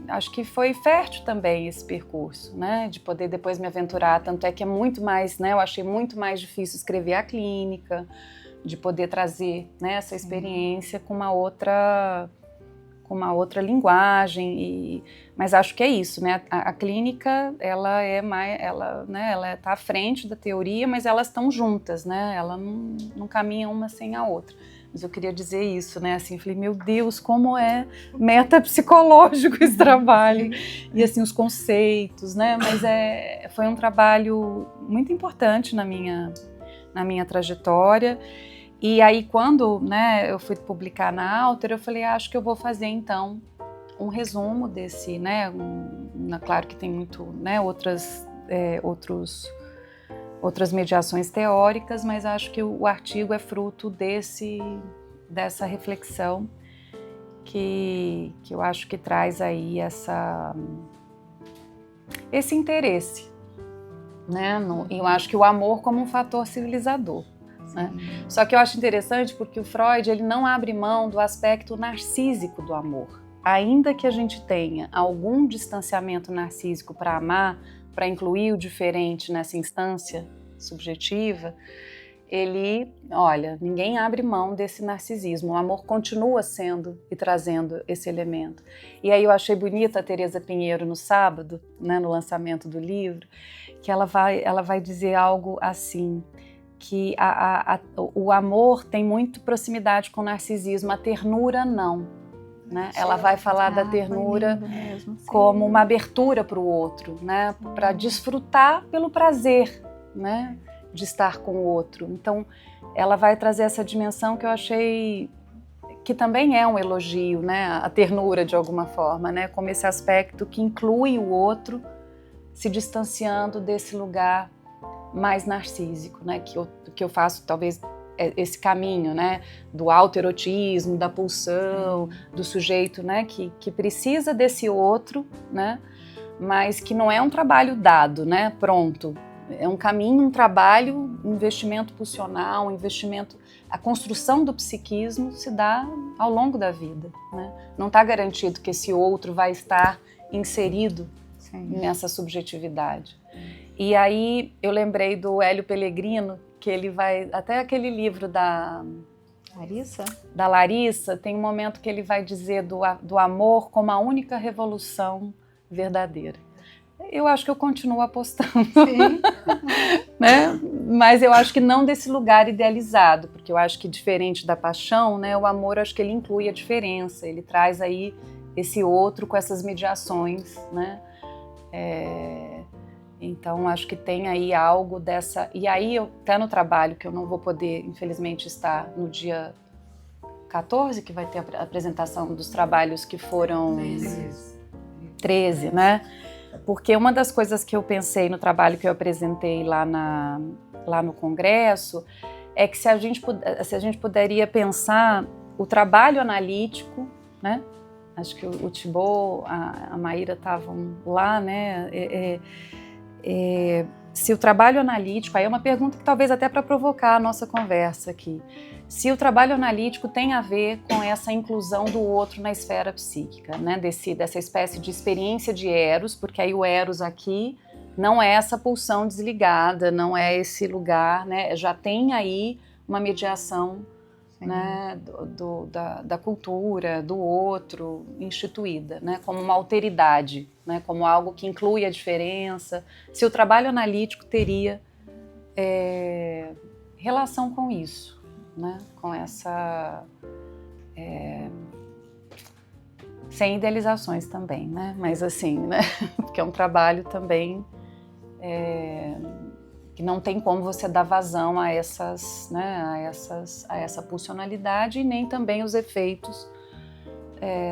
acho que foi fértil também esse percurso, né, de poder depois me aventurar, tanto é que é muito mais, né, eu achei muito mais difícil escrever a clínica, de poder trazer, né, essa experiência com uma outra linguagem, mas acho que é isso, né? A clínica, ela está à frente da teoria, mas elas estão juntas, né? Ela não caminha uma sem a outra. Mas eu queria dizer isso, né? Assim, falei, meu Deus, como é metapsicológico esse trabalho. E assim, os conceitos, né? Mas foi um trabalho muito importante na minha trajetória. E aí, quando, né, eu fui publicar na Alter, eu falei, acho que eu vou fazer, então, um resumo desse, né, claro que tem muito, né, outras mediações teóricas, mas acho que o artigo é fruto dessa reflexão que eu acho que traz aí esse interesse, né, eu acho que o amor como um fator civilizador. Né? Só que eu acho interessante porque o Freud, ele não abre mão do aspecto narcísico do amor. Ainda que a gente tenha algum distanciamento narcísico para amar, para incluir o diferente nessa instância subjetiva, ninguém abre mão desse narcisismo. O amor continua sendo e trazendo esse elemento. E aí eu achei bonita a Teresa Pinheiro no sábado, né, no lançamento do livro, que ela vai dizer algo assim, que o amor tem muito proximidade com o narcisismo, a ternura não. Né? Ela vai falar da ternura mesmo, como uma abertura para o outro, né? Para desfrutar pelo prazer, né? De estar com o outro. Então, ela vai trazer essa dimensão que eu achei que também é um elogio, né? A ternura, de alguma forma, né? Como esse aspecto que inclui o outro, se distanciando desse lugar mais narcísico, né, que eu faço talvez esse caminho, né, do autoerotismo, da pulsão, do sujeito, né, que precisa desse outro, né, mas que não é um trabalho dado, né, pronto. É um caminho, um trabalho, um investimento pulsional, a construção do psiquismo se dá ao longo da vida, né? Não está garantido que esse outro vai estar inserido nessa subjetividade. E aí eu lembrei do Hélio Pellegrino, que ele vai, até aquele livro da Larissa, tem um momento que ele vai dizer do amor como a única revolução verdadeira. Eu acho que eu continuo apostando, né? Mas eu acho que não desse lugar idealizado, porque eu acho que diferente da paixão, né, o amor, eu acho que ele inclui a diferença, ele traz aí esse outro com essas mediações, né? Então, acho que tem aí algo dessa... E aí, até no trabalho, que eu não vou poder, infelizmente, estar no dia 14, que vai ter a apresentação dos trabalhos que foram 13, né? Porque uma das coisas que eu pensei no trabalho que eu apresentei lá no Congresso é que se a gente poderia pensar o trabalho analítico, né? Acho que o Thibaut, a Maíra estavam lá, né? Se o trabalho analítico, aí é uma pergunta que talvez até para provocar a nossa conversa aqui, se o trabalho analítico tem a ver com essa inclusão do outro na esfera psíquica, né? Dessa espécie de experiência de eros, porque aí o eros aqui não é essa pulsão desligada, não é esse lugar, né? Já tem aí uma mediação, né, da cultura, do outro, instituída, né, como uma alteridade, né, como algo que inclui a diferença. Se o trabalho analítico teria relação com isso, né, com essa... sem idealizações também, né, mas assim, né, porque é um trabalho também que não tem como você dar vazão a essas, né, a essa pulsionalidade, e nem também os efeitos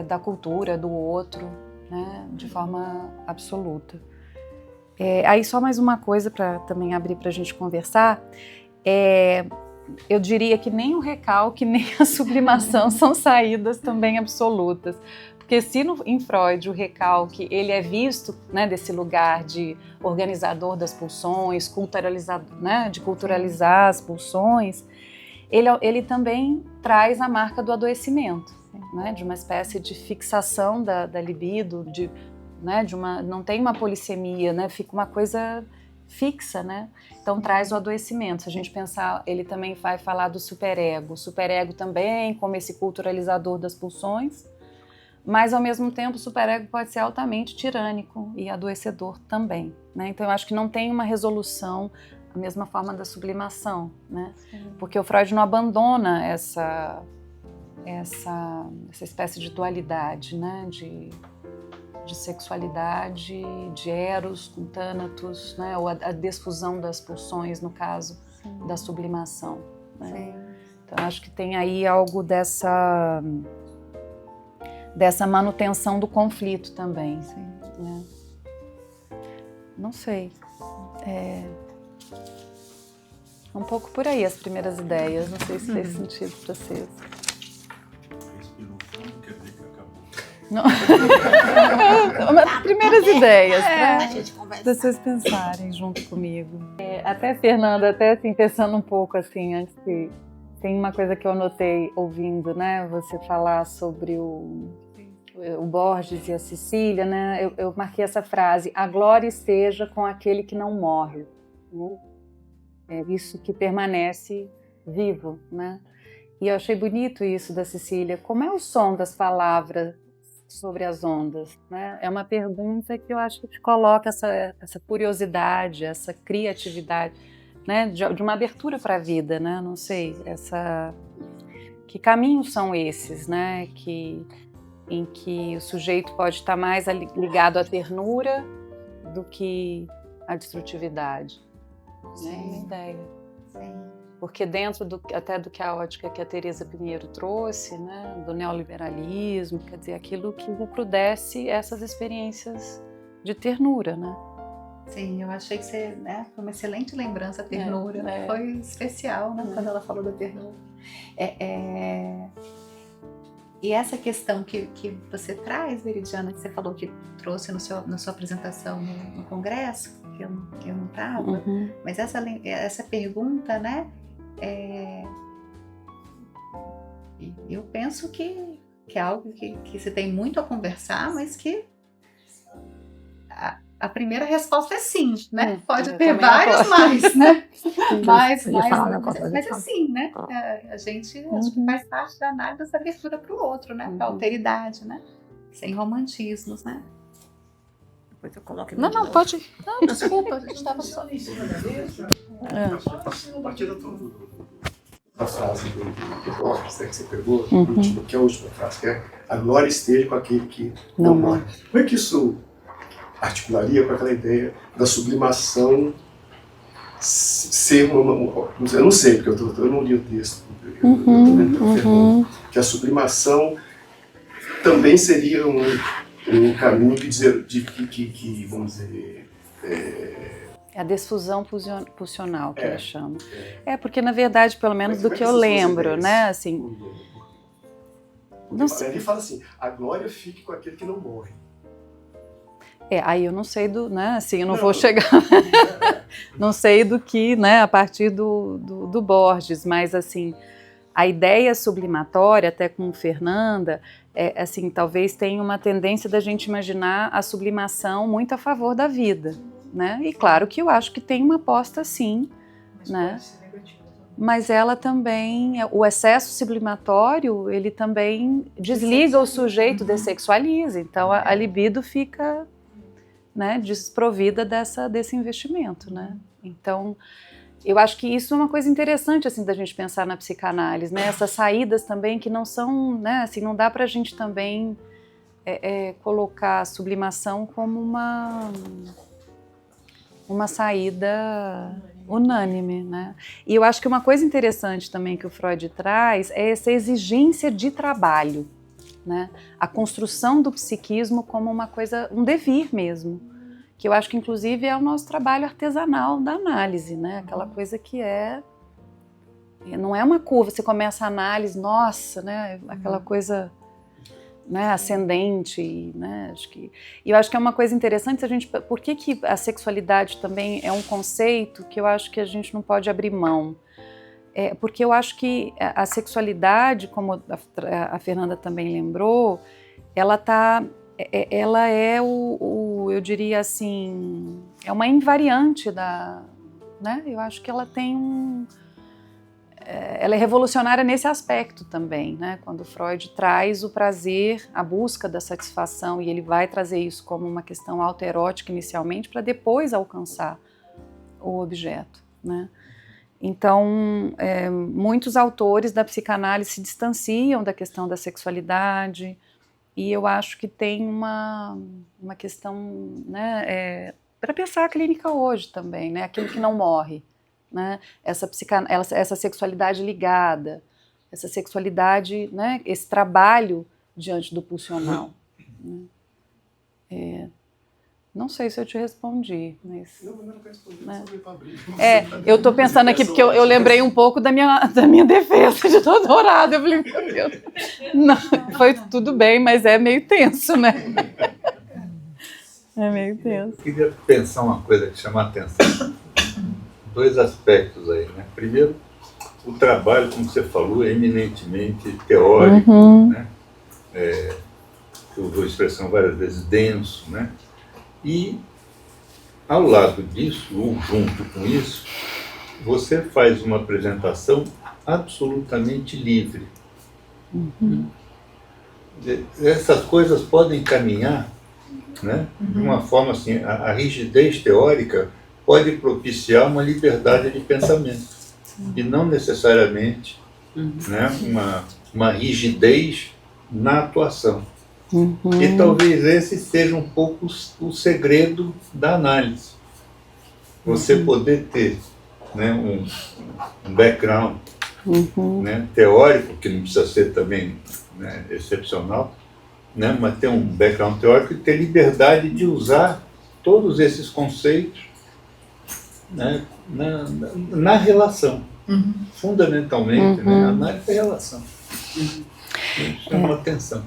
da cultura, do outro, né, de forma absoluta. Aí só mais uma coisa para também abrir para a gente conversar, eu diria que nem o recalque nem a sublimação são saídas também absolutas. Porque se em Freud o recalque ele é visto, né, desse lugar de organizador das pulsões, né, de culturalizar as pulsões, ele também traz a marca do adoecimento, né, de uma espécie de fixação da libido, né, não tem uma polissemia, né, fica uma coisa fixa, né? Então traz o adoecimento. Se a gente pensar, ele também vai falar do superego. O superego também como esse culturalizador das pulsões, mas ao mesmo tempo o superego pode ser altamente tirânico e adoecedor também, né? Então eu acho que não tem uma resolução da mesma forma da sublimação, né? Porque o Freud não abandona essa espécie de dualidade, né? De sexualidade, de eros com tânatos, né? Ou a desfusão das pulsões, no caso da sublimação, né? Então acho que tem aí algo dessa manutenção do conflito também, né? Não sei, um pouco por aí as primeiras ideias, não sei se fez sentido para vocês. Respirou fundo, quer dizer que acabou. Não. As primeiras ideias, A né? gente conversa. Pra vocês pensarem junto comigo. Até, Fernanda, até assim, pensando um pouco assim, antes que... Tem uma coisa que eu anotei ouvindo, né? Você falar sobre o Borges e a Cecília, né? Eu marquei essa frase: a glória esteja com aquele que não morre, né? É isso que permanece vivo, né? E eu achei bonito isso da Cecília. Como é o som das palavras sobre as ondas, né? É uma pergunta que eu acho que te coloca essa curiosidade, essa criatividade, né? De uma abertura para a vida, né? Não sei, que caminhos são esses, né? Em que o sujeito pode estar mais ligado à ternura do que à destrutividade. Né? Ideia. Sim. Porque dentro até do que a ótica que a Teresa Pinheiro trouxe, né, do neoliberalismo, quer dizer, aquilo que recrudesce essas experiências de ternura, né? Sim, eu achei que você, né, foi uma excelente lembrança, a ternura. Foi especial, né, quando ela falou da ternura. E essa questão que você traz, Veridiana, que você falou que trouxe na sua apresentação no congresso, que eu não estava, mas essa pergunta, né, eu penso que é algo que se tem muito a conversar, mas que a primeira resposta é sim, né? Pode ter várias mais, né? Mas assim, né? A gente acho que faz parte da análise dessa abertura para o outro, né? Para a alteridade, né? Sem romantismos, né? Depois eu coloco. Não, pode. Não, desculpa, a gente estava só em cima da mesa. A partir da frase do Borges, que você pegou, que é a última frase, que é: a glória esteja com aquele que não morre. Como é que isso articularia com aquela ideia da sublimação ser uma... Eu não sei, porque eu não li o texto. Que a sublimação também seria um caminho que vamos dizer... A desfusão pulsional, que eles chamam. Porque, na verdade, pelo menos do que eu lembro, né? Assim, ele fala assim: a glória fique com aquele que não morre. Aí eu não sei né, assim, eu não vou chegar, não sei do que, né, a partir do Borges, mas assim, a ideia sublimatória, até com Fernanda, assim, talvez tenha uma tendência da gente imaginar a sublimação muito a favor da vida, né? E claro que eu acho que tem uma aposta sim, Mas né? pode ser negativa também. Mas ela também, o excesso sublimatório, ele também desliga o sujeito, dessexualiza. Então a libido fica, né, desprovida desse investimento, né? Então eu acho que isso é uma coisa interessante assim da gente pensar na psicanálise, né? Essas saídas também que não são, né? Assim, não dá para a gente também colocar a sublimação como uma saída unânime, né? E eu acho que uma coisa interessante também que o Freud traz é essa exigência de trabalho, né? A construção do psiquismo como uma coisa, um devir mesmo, que eu acho que inclusive é o nosso trabalho artesanal da análise, né? Aquela coisa que não é uma curva, você começa a análise, nossa, né? Aquela coisa, né, ascendente, né? E eu acho que é uma coisa interessante se a gente, por que a sexualidade também é um conceito que eu acho que a gente não pode abrir mão? Porque eu acho que a sexualidade, como a Fernanda também lembrou, ela é eu diria assim, é uma invariante né? Eu acho que ela tem ela é revolucionária nesse aspecto também, né? Quando Freud traz o prazer, a busca da satisfação, e ele vai trazer isso como uma questão autoerótica inicialmente, para depois alcançar o objeto, né? Então, muitos autores da psicanálise se distanciam da questão da sexualidade, e eu acho que tem uma questão, né, para pensar a clínica hoje também, né? Aquilo que não morre. Né? Essa sexualidade ligada, essa sexualidade, né? Esse trabalho diante do pulsional. Né? Não sei se eu te respondi, mas... Não quero responder, né? só para abrir. Eu estou pensando aqui porque eu lembrei um pouco da minha defesa de doutorado. Eu falei, meu Deus, não, foi tudo bem, mas é meio tenso, né? É meio tenso. Eu queria pensar uma coisa que chama a atenção. Dois aspectos aí, né? Primeiro, o trabalho, como você falou, é eminentemente teórico, né? Que usou a expressão várias vezes, denso, né? E, ao lado disso, ou junto com isso, você faz uma apresentação absolutamente livre. Essas coisas podem caminhar, né? De uma forma assim, a rigidez teórica pode propiciar uma liberdade de pensamento e não necessariamente, né, uma rigidez na atuação. E talvez esse seja um pouco o segredo da análise. Você poder ter, né, um background, né, teórico, que não precisa ser também, né, excepcional, né, mas ter um background teórico e ter liberdade de usar todos esses conceitos, né, na relação. Fundamentalmente, né, a análise é relação. Chama atenção.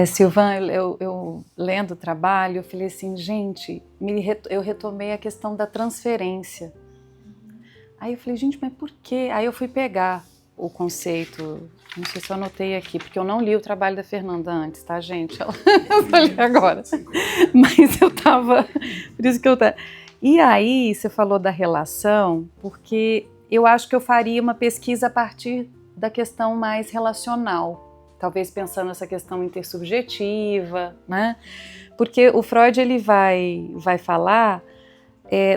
Silvan, eu lendo o trabalho, eu falei assim, gente, eu retomei a questão da transferência. Aí eu falei, gente, mas por quê? Aí eu fui pegar o conceito, não sei se eu anotei aqui, porque eu não li o trabalho da Fernanda antes, tá, gente? Eu falei agora. Mas eu tava, por isso que eu tava... E aí, você falou da relação, porque eu acho que eu faria uma pesquisa a partir da questão mais relacional, talvez pensando nessa questão intersubjetiva, né? Porque o Freud ele vai falar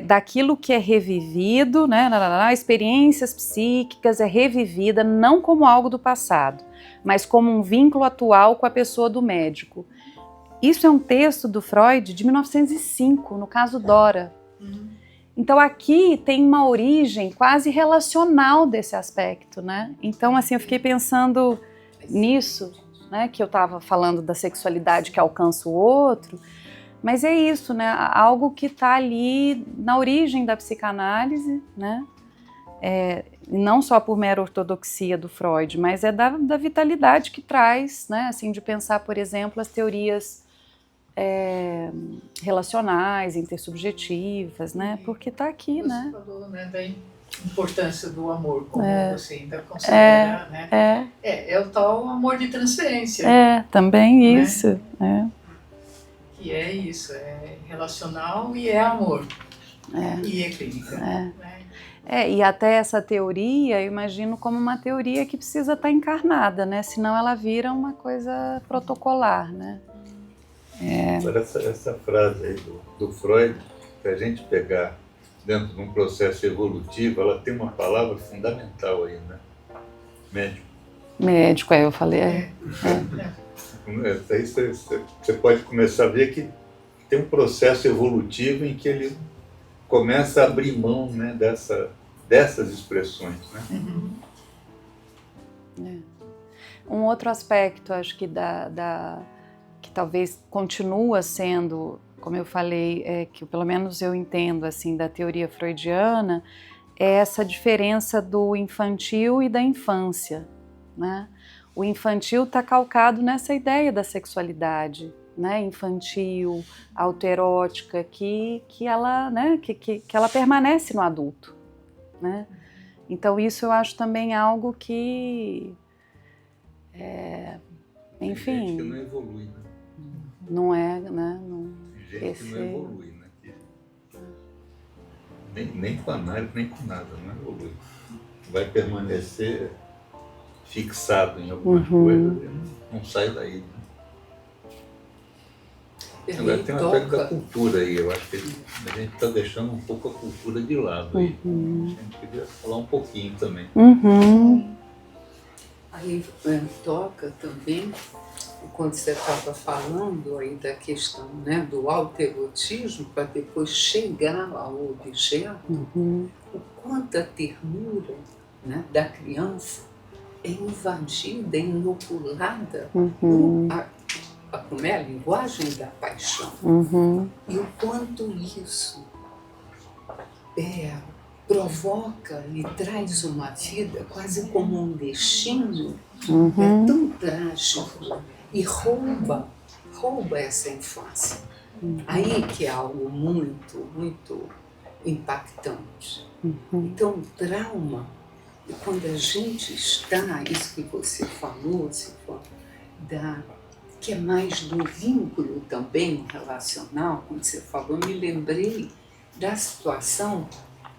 daquilo que é revivido, né? Experiências psíquicas é revivida não como algo do passado, mas como um vínculo atual com a pessoa do médico. Isso é um texto do Freud de 1905, no caso Dora. Então aqui tem uma origem quase relacional desse aspecto, né? Então assim, eu fiquei pensando nisso, né? Que eu estava falando da sexualidade que alcança o outro, mas é isso, né? Algo que está ali na origem da psicanálise, né? Não só por mera ortodoxia do Freud, mas é da vitalidade que traz, né? Assim, de pensar, por exemplo, as teorias relacionais, intersubjetivas, né? Porque está aqui, você né? falou, né, da importância do amor, como você ainda considera, né? É o tal amor de transferência. Também né? isso. que é isso, é relacional e é amor. E é clínica. Né? E até essa teoria, eu imagino como uma teoria que precisa estar encarnada, né? Senão ela vira uma coisa protocolar, né? Agora, essa frase aí do Freud, se a gente pegar dentro de um processo evolutivo, ela tem uma palavra fundamental aí, né? Médico. Médico, aí eu falei. Aí você pode começar a ver que tem um processo evolutivo em que ele começa a abrir mão, né, dessas expressões, né? Um outro aspecto, acho que que talvez continua sendo, como eu falei, que pelo menos eu entendo assim da teoria freudiana, é essa diferença do infantil e da infância, né? O infantil está calcado nessa ideia da sexualidade, né, infantil, autoerótica, que ela, né, que ela permanece no adulto, né? Então isso eu acho também algo que, enfim, tem gente que não evolui, né? Não é, né? Não, tem gente que não evolui, né? Nem com análise, nem com nada, não evolui. Vai permanecer fixado em alguma coisa, não sai daí. Né? Agora tem um aspecto da cultura aí, eu acho que a gente está deixando um pouco a cultura de lado aí. A gente queria falar um pouquinho também. Aí toca também, quando você estava falando aí da questão, né, do autoerotismo, para depois chegar ao objeto, o quanto a ternura, né, da criança é invadida, é inoculada como é a linguagem da paixão. E o quanto isso provoca e traz uma vida quase como um destino tão trágico e rouba essa infância. Aí que é algo muito, muito impactante. Então o trauma, e quando a gente está, isso que você falou, que é mais do vínculo também relacional, quando você falou, me lembrei da situação,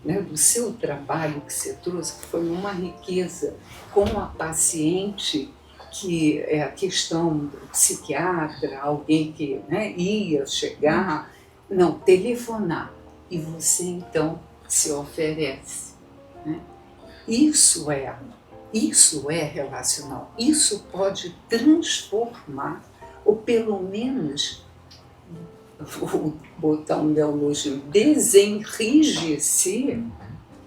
né, do seu trabalho que você trouxe, que foi uma riqueza com a paciente, que é a questão do psiquiatra, alguém que, né, ia chegar, não, telefonar, e você então se oferece. Né? Isso é relacional, isso pode transformar, ou pelo menos, vou botar um neologismo, desenrijecer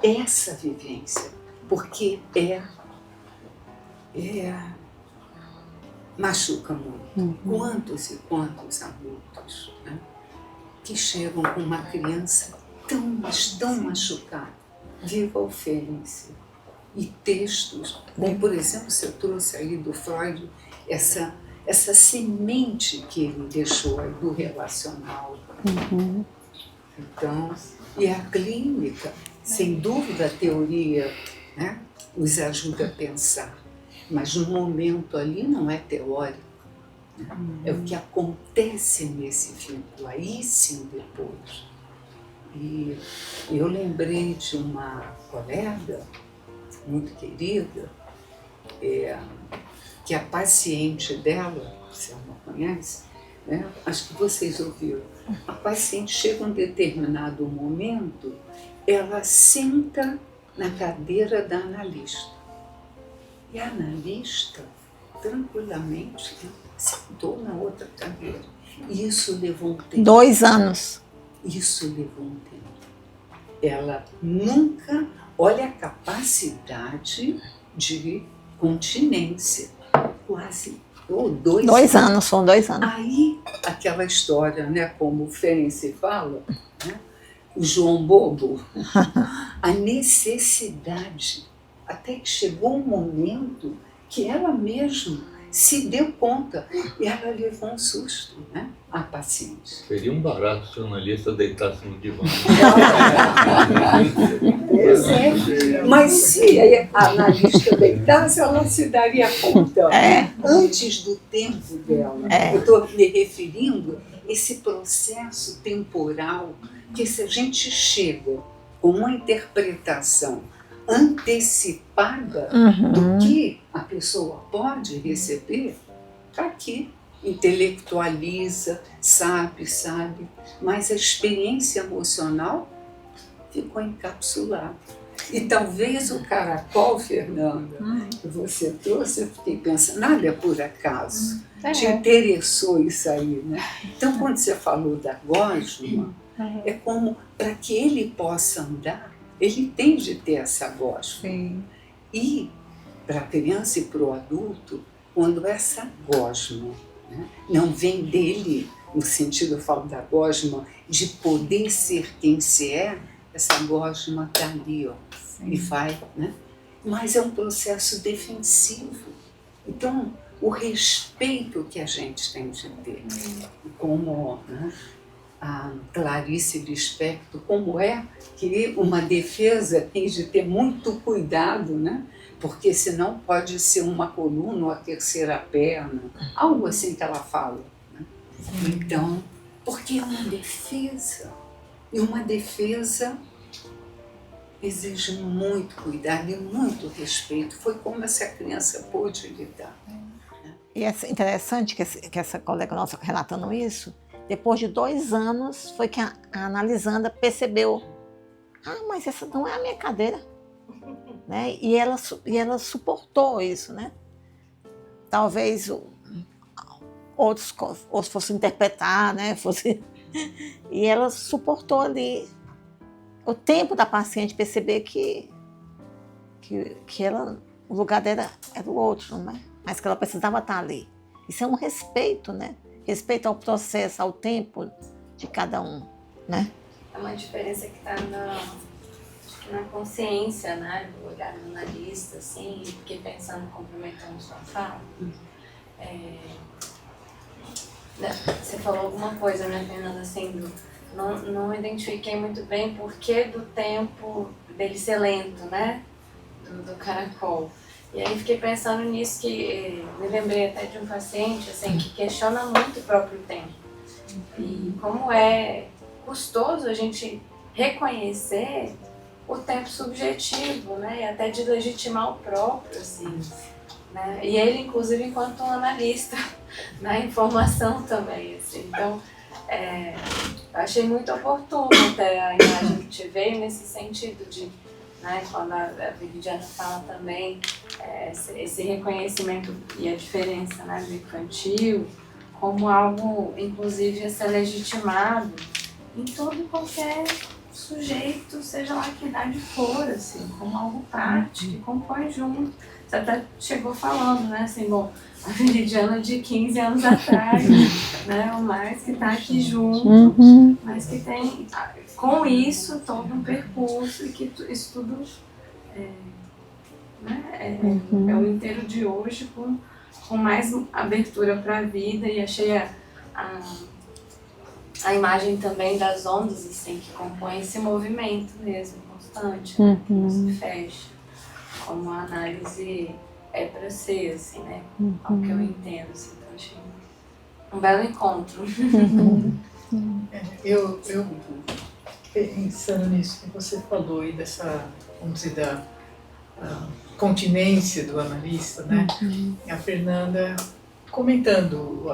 essa vivência, porque machuca muito. Quantos e quantos adultos, né, que chegam com uma criança mas tão machucada, viva ofensa. E textos, como, por exemplo, você trouxe aí do Freud essa semente que ele deixou aí do relacional. Então, e a clínica, sem dúvida a teoria, né, nos ajuda a pensar, mas no momento ali não é teórico, né? É o que acontece nesse vínculo, aí sim depois. E eu lembrei de uma colega muito querida, que a paciente dela, você não conhece, né? Acho que vocês ouviram, a paciente chega a um determinado momento, ela senta na cadeira da analista. E a analista, tranquilamente, sentou na outra cadeira. E isso levou um tempo. 2 anos. Isso levou um tempo. Ela nunca, olha a capacidade de continência, quase, ou 2 anos. 2 anos, foram 2 anos. Aí, aquela história, né, como o Ferenc fala, né, o João Bobo, a necessidade, até que chegou um momento que ela mesma se deu conta e ela levou um susto, né, a paciente. Seria um barato se o analista deitasse no divã. Pois é, mas se a analista deitasse, ela se daria conta antes do tempo dela. Eu estou me referindo esse processo temporal, que se a gente chega com uma interpretação antecipada do que a pessoa pode receber, está aqui, intelectualiza, sabe, mas a experiência emocional ficou encapsulada. E talvez o caracol, Fernanda, que você trouxe, eu fiquei pensando, nada é por acaso. Te interessou isso aí, né? Então, quando você falou da gosma, é como, para que ele possa andar, ele tem de ter essa gosma. Sim. E, para a criança e para o adulto, quando essa gosma, né, não vem dele, no sentido, eu falo da gosma, de poder ser quem se é, essa gosma está ali, ó, e vai, né? Mas é um processo defensivo. Então, o respeito que a gente tem de ter, como, né, a Clarice Lispector, como é que uma defesa tem de ter muito cuidado, né? Porque senão pode ser uma coluna ou a terceira perna, algo assim que ela fala, né? Então, porque é uma defesa, e uma defesa exige muito cuidado e muito respeito. Foi como essa criança pôde lidar. E é interessante que essa colega nossa relatando isso, depois de 2 anos foi que a analisanda percebeu, mas essa não é a minha cadeira, né? E ela suportou isso, né? Talvez outros fossem interpretar, né? E ela suportou ali o tempo da paciente perceber que ela, o lugar dela era o outro, né? Mas que ela precisava estar ali. Isso é um respeito, né? Respeito ao processo, ao tempo de cada um, né? É uma diferença que está na consciência, né? Do olhar do analista, assim, fiquei pensando, complementando sua fala. Você falou alguma coisa, né, Fernanda, assim, não identifiquei muito bem por que do tempo dele ser lento, né? Do caracol. E aí fiquei pensando nisso, que me lembrei até de um paciente assim, que questiona muito o próprio tempo. E como é custoso a gente reconhecer o tempo subjetivo, né? E até de legitimar o próprio, assim, né? E ele, inclusive, enquanto um analista na informação também, assim. Então, achei muito oportuno até a imagem que te veio nesse sentido de, né, quando a Viridiana fala também esse reconhecimento e a diferença, né, do infantil como algo, inclusive, a ser legitimado em todo e qualquer sujeito, seja lá que idade for, assim, como algo prático, que compõe junto. Você até chegou falando, né, assim, bom, a Viridiana de 15 anos atrás, né, o mais que está aqui junto, mas que tem, com isso, todo um percurso e que isso tudo é o inteiro de hoje com mais abertura para a vida, e achei a imagem também das ondas, assim, que compõem esse movimento mesmo, constante, né, que não se fecha, como a análise é para ser, assim, né, ao que eu entendo, assim, então achei um belo encontro. Eu pensando nisso que você falou aí dessa, vamos dizer, da continência do analista, né? A Fernanda comentando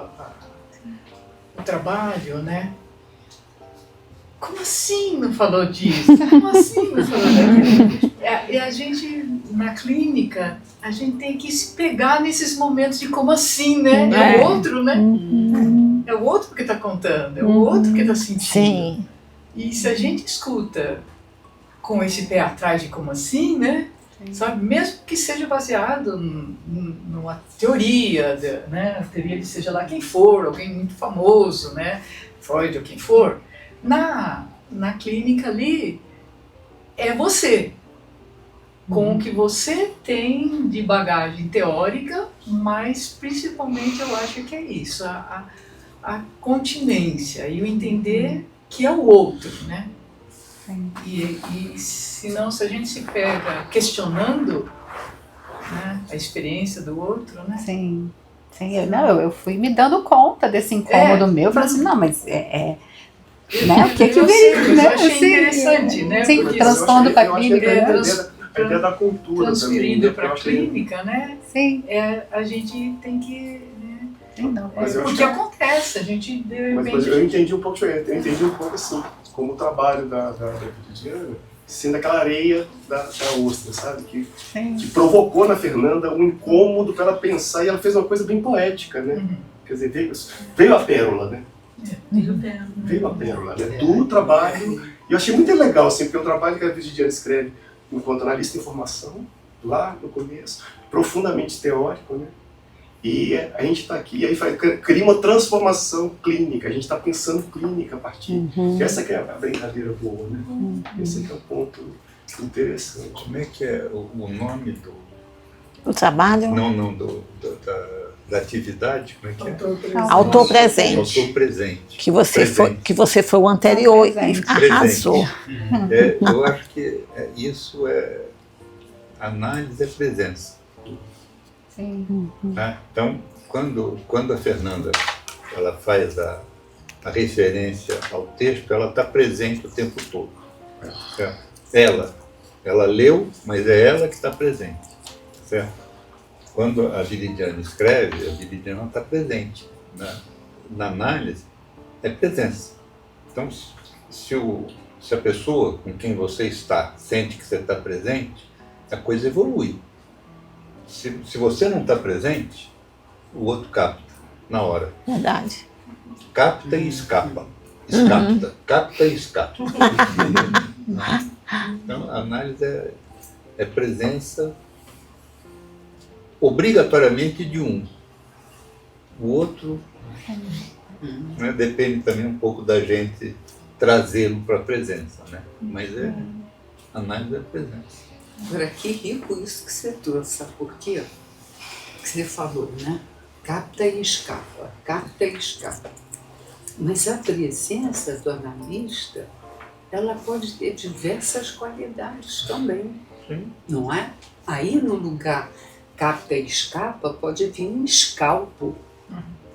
o trabalho, né? Como assim não falou disso? Como assim não falou daquilo? E a gente, na clínica, a gente tem que se pegar nesses momentos de como assim, né? É o outro, né? É o outro que está contando, é o outro que está sentindo. Sim. E se a gente escuta com esse pé atrás de como assim, né? Sabe? Mesmo que seja baseado numa teoria, né? A teoria de seja lá quem for, alguém muito famoso, né? Freud ou quem for. Na clínica ali, é você. Com o que você tem de bagagem teórica, mas principalmente eu acho que é isso, a continência e o entender que é o outro, né? E senão, se a gente se pega questionando, né, a experiência do outro, né? Sim. Sim, eu fui me dando conta desse incômodo meu, falei assim, não, mas né, o que eu né, achei assim, interessante, né? Sim, Porque transpondo para a eu acho que clínica, é né? a ideia da cultura também. Transferindo Né? para a clínica, né? Sim, A gente tem que... Né? sim, não. Mas eu Porque acho acontece, a gente de repente... Mas eu entendi um pouco diferente. Eu entendi um pouco assim, como o trabalho da Vividiana sendo aquela areia da ostra, sabe? Que provocou na Fernanda um incômodo para ela pensar, e ela fez uma coisa bem poética, né? Quer dizer, veio a pérola, né? Veio a pérola, né? Do trabalho. E eu achei muito legal, assim, porque o trabalho que a Vividiana escreve enquanto analista de informação, lá no começo, profundamente teórico, né? E a gente está aqui, e aí cria uma transformação clínica, a gente está pensando clínica a partir. Essa que é a brincadeira boa, né? Esse que é o ponto interessante. Como é que é o nome O trabalho? Não, da atividade? Como é que é? Autor presente. Autor presente. Que você foi o anterior e arrasou. Eu acho que isso é... Análise é presença. Sim. Tá? Então, quando a Fernanda ela faz a referência ao texto, ela está presente o tempo todo. Né? Certo? Ela leu, mas é ela que está presente. Certo? Quando a Viridiana escreve, a Viridiana está presente. Né? Na análise, é presença. Então, se a pessoa com quem você está sente que você está presente, a coisa evolui. Se você não está presente, o outro capta na hora. Verdade. Capta e escapa. Escapta. Capta e escapa. Então, a análise é presença obrigatoriamente de um. O outro, né, depende também um pouco da gente trazê-lo para a presença. Né? Mas análise é presença. Agora, que rico isso que você trouxe, sabe por quê? Que você falou, né? Capta e escapa, capta e escapa. Mas a presença do analista, ela pode ter diversas qualidades também, não é? Aí no lugar capta e escapa, pode vir um escalpo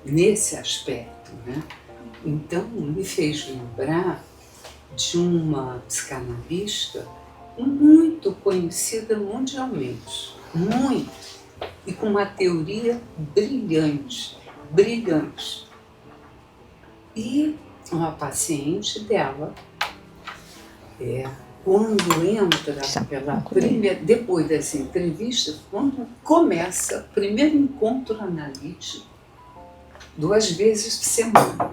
nesse aspecto, né? Então, me fez lembrar de uma psicanalista muito conhecida mundialmente, muito, e com uma teoria brilhante. E uma paciente dela, quando entra pela primeira, depois dessa entrevista, quando começa o primeiro encontro analítico, 2 vezes por semana.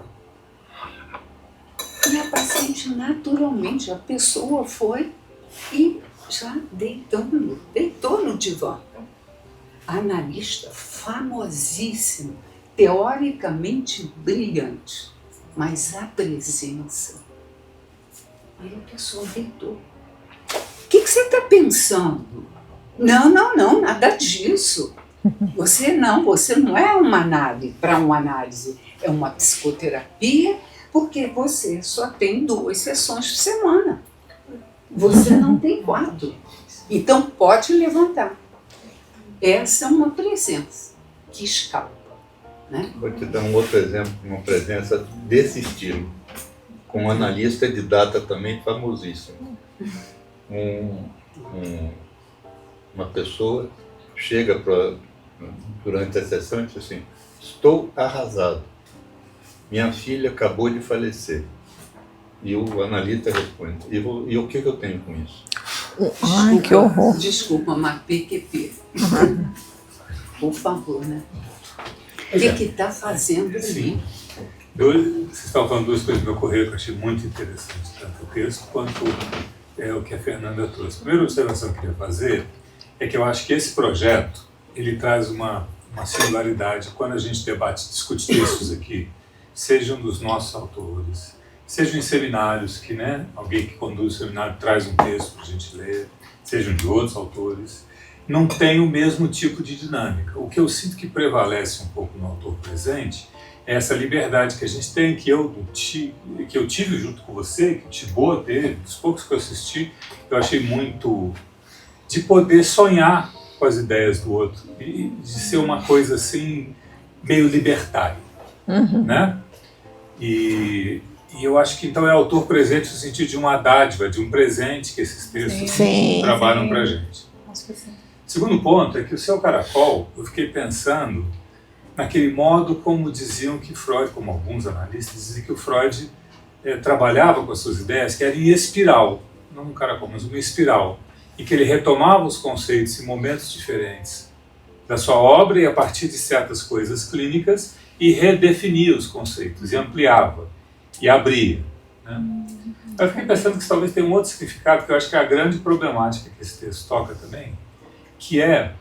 E a paciente, naturalmente, a pessoa foi e já deitou no divã. Analista famosíssimo, teoricamente brilhante, mas a presença. Aí a pessoa deitou. O que você está pensando? Não, nada disso. Você não é uma análise, para uma análise, é uma psicoterapia, porque você só tem 2 sessões por semana. Você não tem 4. Então pode levantar. Essa é uma presença que escapa. Né? Vou te dar um outro exemplo, uma presença desse estilo, com um analista de data também famosíssimo. Uma pessoa chega durante a sessão e diz assim: estou arrasado, minha filha acabou de falecer. E o analista responde: e o que eu tenho com isso? Ai, que horror. Desculpa, mas PQP. Por favor, né? O que está fazendo ali? Vocês estavam falando 2 coisas que me ocorreram que eu achei muito interessante, tanto o texto quanto o que a Fernanda trouxe. A primeira observação que eu queria fazer é que eu acho que esse projeto ele traz uma singularidade quando a gente discute textos aqui, sejam dos nossos autores, sejam em seminários que, né, alguém que conduz o seminário traz um texto para a gente ler, sejam de outros autores, não tem o mesmo tipo de dinâmica. O que eu sinto que prevalece um pouco no autor presente é essa liberdade que a gente tem, que eu tive junto com você, que o Thibaut teve, dos poucos que eu assisti, eu achei muito de poder sonhar com as ideias do outro, e de ser uma coisa assim, meio libertário, né? E eu acho que então é autor presente no sentido de uma dádiva, de um presente que esses textos trabalham para a gente. Acho que sim. Segundo ponto é que o seu Caracol, eu fiquei pensando naquele modo como diziam que Freud, como alguns analistas diziam que o Freud trabalhava com as suas ideias, que era em espiral, não um caracol, mas uma espiral, e que ele retomava os conceitos em momentos diferentes da sua obra e a partir de certas coisas clínicas e redefinia os conceitos, e ampliava, e abria, né? Eu fiquei pensando que isso talvez tenha um outro significado, que eu acho que é a grande problemática que esse texto toca também, que é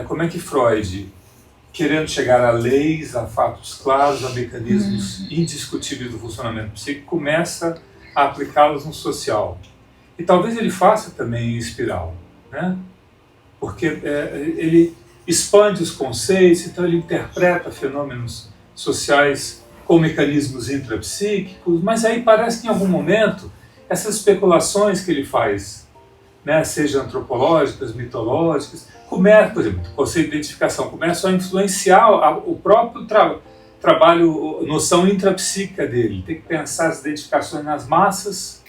como é que Freud, querendo chegar a leis, a fatos claros, a mecanismos indiscutíveis do funcionamento psíquico, começa a aplicá-los no social. E talvez ele faça também em espiral, né? Porque ele expande os conceitos, então ele interpreta fenômenos sociais com mecanismos intrapsíquicos, mas aí parece que em algum momento essas especulações que ele faz, né, sejam antropológicas, mitológicas, começa, por exemplo, o conceito de identificação, começa a influenciar o próprio trabalho, noção intrapsíquica dele. Tem que pensar as identificações nas massas,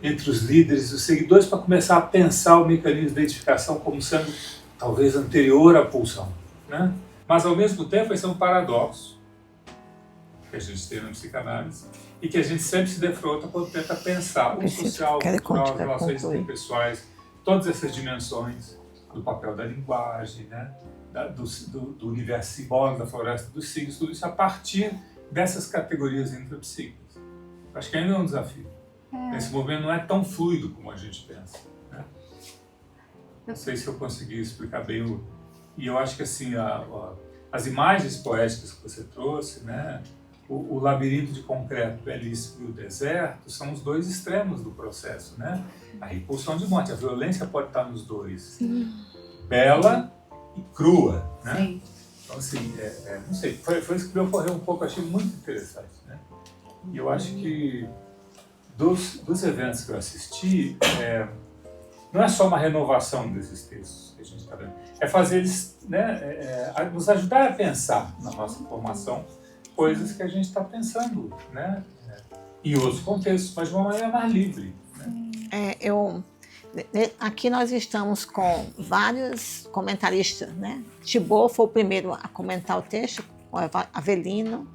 entre os líderes e os seguidores, para começar a pensar o mecanismo de identificação como sendo talvez anterior à pulsão, né? Mas ao mesmo tempo esse é um paradoxo que a gente tem na psicanálise e que a gente sempre se defronta quando tenta pensar o social, cultural, as relações interpessoais, todas essas dimensões do papel da linguagem, né? do universo simbólico, da floresta dos signos, tudo isso a partir dessas categorias intrapsíquicas. Acho que ainda é um desafio. Esse movimento não é tão fluido como a gente pensa, né? Não sei se eu consegui explicar bem. E eu acho que assim, as imagens poéticas que você trouxe, né? O labirinto de concreto belíssimo e o deserto são os dois extremos do processo, né? A repulsão de morte, a violência pode estar nos dois. Sim. Bela e crua, né? Sim. Então assim, não sei, foi isso que me ocorreu um pouco, achei muito interessante, né? E eu acho que dos eventos que eu assisti, não é só uma renovação desses textos que a gente está vendo, é fazer eles, né, nos ajudar a pensar na nossa formação coisas que a gente está pensando, né, em outros contextos, mas de uma maneira mais livre, né? Aqui nós estamos com vários comentaristas, né? Thibaut foi o primeiro a comentar o texto, o Avelino.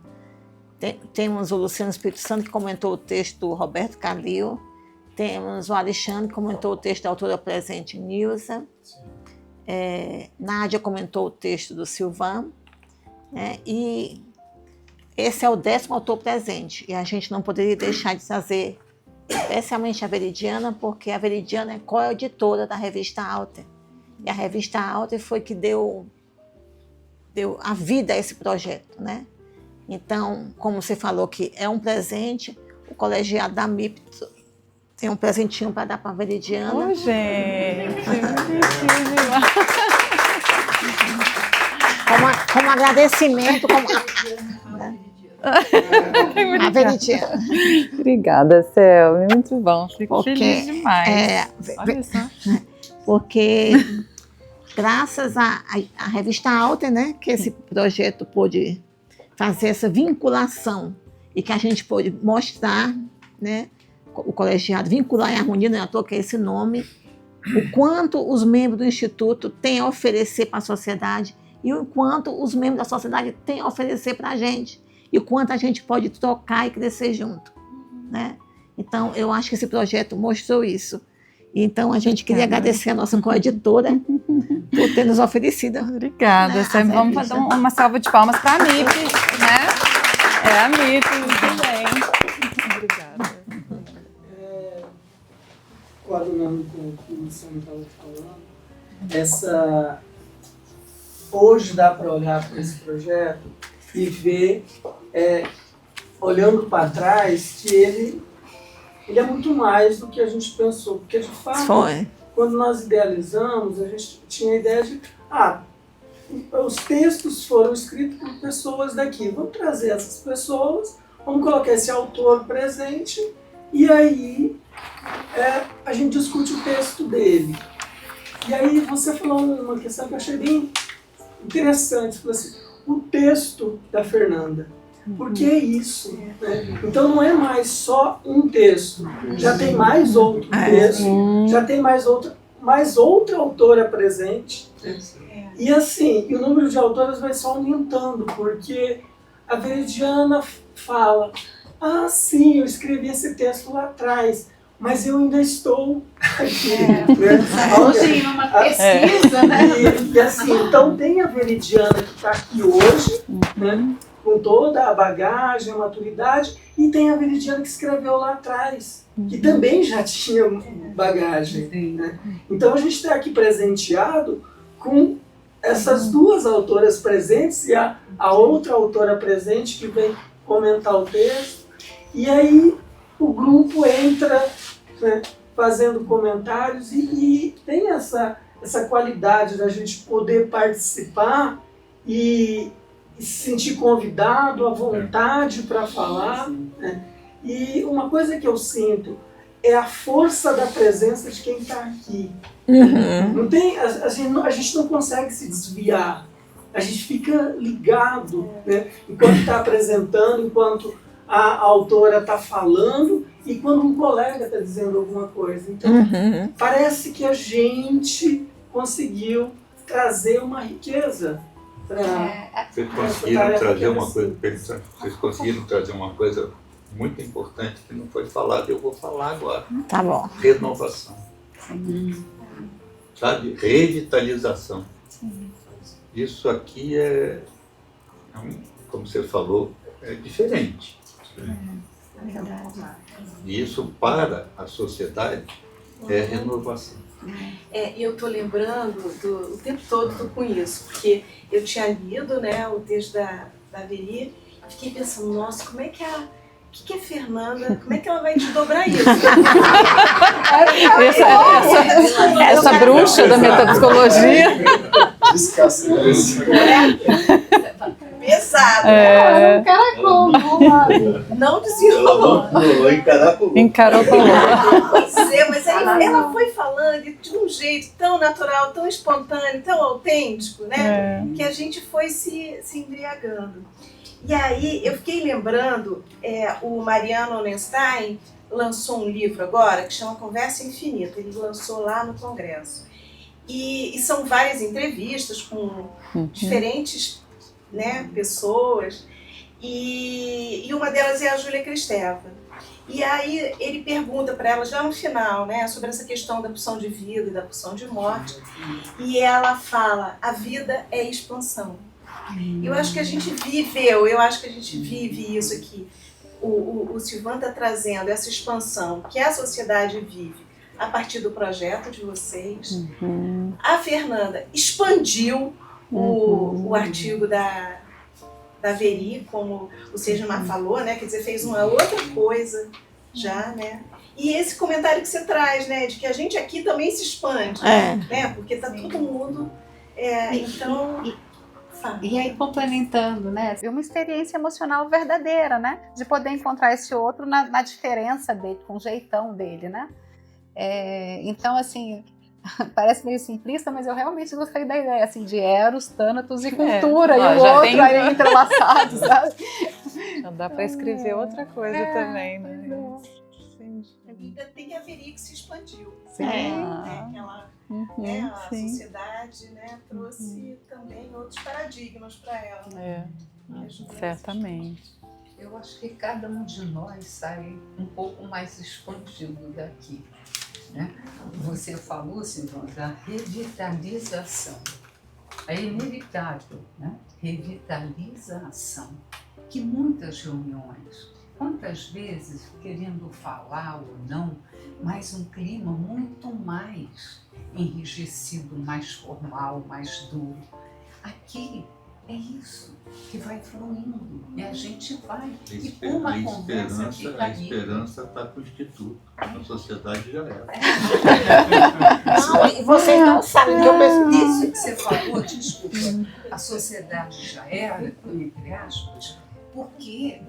Temos o Luciano Espírito Santo, que comentou o texto do Roberto Calil. Temos o Alexandre, que comentou o texto da autora presente, Nilza. Nádia comentou o texto do Silvan. Né? E esse é o 10º autor presente. E a gente não poderia deixar de trazer, especialmente a Veridiana, porque a Veridiana é co-editora da revista Alter. E a revista Alter foi que deu a vida a esse projeto, né? Então, como você falou que é um presente, o colegiado da MIP tem um presentinho para dar para a Veridiana. Ô, gente! Como agradecimento. A Veridiana. Obrigada, Selma. Muito bom. Fico feliz demais. Olha só. Porque graças à revista Alter, né, que esse projeto pôde fazer essa vinculação e que a gente pôde mostrar, né, o colegiado vincular em harmonia, não é à toa que é esse nome, o quanto os membros do Instituto têm a oferecer para a sociedade e o quanto os membros da sociedade têm a oferecer para a gente e o quanto a gente pode trocar e crescer junto, né? Então, eu acho que esse projeto mostrou isso. Então, a gente queria agradecer a nossa co-editora por ter nos oferecido. Obrigada. Vamos fazer uma salva de palmas para a MIP, né? É a MIP, muito bem. Obrigada. Coadunando com o que o Luciano estava falando, hoje dá para olhar para esse projeto e ver, olhando para trás, que ele é muito mais do que a gente pensou, porque de fato, quando nós idealizamos, a gente tinha a ideia de, os textos foram escritos por pessoas daqui, vamos trazer essas pessoas, vamos colocar esse autor presente, e aí a gente discute o texto dele. E aí você falou uma questão que eu achei bem interessante, você falou assim, o texto da Fernanda. Porque é isso. Né? Então não é mais só um texto. Já tem mais outro texto, já tem mais outra autora presente. E assim, e o número de autoras vai só aumentando, porque a Veridiana fala, ah, sim, eu escrevi esse texto lá atrás, mas eu ainda estou aqui. Hoje, numa pesquisa, né? E assim, então tem a Veridiana que está aqui hoje, né, com toda a bagagem, a maturidade, e tem a Veridiana que escreveu lá atrás, que também já tinha bagagem. Né? Então a gente está aqui presenteado com essas duas autoras presentes e a outra autora presente que vem comentar o texto. E aí o grupo entra, né, fazendo comentários e tem essa qualidade da gente poder participar e se sentir convidado, à vontade para falar. Né? E uma coisa que eu sinto é a força da presença de quem está aqui. Não tem, a gente não consegue se desviar. A gente fica ligado, né? Enquanto está apresentando, enquanto a autora está falando e quando um colega está dizendo alguma coisa. Então, parece que a gente conseguiu trazer uma riqueza. Vocês conseguiram trazer uma coisa, vocês conseguiram trazer uma coisa muito importante que não foi falada, eu vou falar agora. Tá bom. Renovação. Sabe? Revitalização. Isso aqui como você falou, é diferente. E isso para a sociedade é renovação. Eu estou lembrando o tempo todo estou com isso, porque eu tinha lido, né, o texto da Veri, fiquei pensando, nossa, como é que a Fernanda, como é que ela vai desdobrar isso? Essa bruxa da metapsicologia. Pesado. Um caracol, não desenrolou. Encarou com Pois é, mas aí ela foi falando de um jeito tão natural, tão espontâneo, tão autêntico, né? Que a gente foi se embriagando. E aí eu fiquei lembrando, o Mariano Onenstein lançou um livro agora que chama Conversa Infinita. Ele lançou lá no Congresso. E são várias entrevistas com diferentes, né, pessoas. E uma delas é a Júlia Kristeva. E aí ele pergunta para ela já no final, né, sobre essa questão da pulsão de vida e da pulsão de morte. E ela fala, a vida é expansão. Eu acho que a gente vive isso aqui. O Silvan está trazendo essa expansão que a sociedade vive a partir do projeto de vocês. A Fernanda expandiu o artigo da Veri, como o Sejamar falou, né? Quer dizer, fez uma outra coisa já, né? E esse comentário que você traz, né? De que a gente aqui também se expande, né? Porque está todo mundo... então... E aí, complementando, né? É uma experiência emocional verdadeira, né? De poder encontrar esse outro na diferença dele, com o jeitão dele, né? Então, assim, parece meio simplista, mas eu realmente gostei da ideia, assim, de Eros, Thanatos e cultura, e o outro aí entrelaçados, sabe? Já dá para escrever outra coisa também, né? Ainda tem a Veri que se expandiu. Sim. A sociedade, né, trouxe também outros paradigmas para ela. Certamente. Eu acho que cada um de nós sai um pouco mais expandido daqui. Né? Você falou, Silvana, da revitalização. É inevitável, né? Revitalização. Que muitas reuniões, quantas vezes querendo falar ou não, mas um clima muito mais enrijecido, mais formal, mais duro. Aqui é isso que vai fluindo e a gente vai. E uma conversa fica a esperança está com o Instituto. A sociedade já era. Não, e vocês não sabem que eu penso isso que você falou, desculpa. A sociedade já era, entre aspas, porque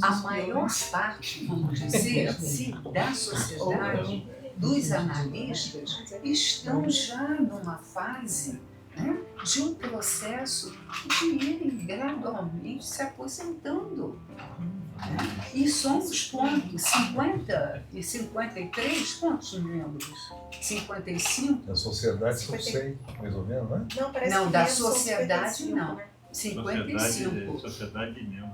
a maior parte, vamos dizer, da sociedade, dos analistas, estão já numa fase né, de um processo de irem gradualmente se aposentando. E somos quantos? 50 e 53? Quantos membros? 55? Da sociedade são 100, mais ou menos, né? Não, parece Não, que da menos, são sociedade 55, não. né? 55. Sociedade de membros.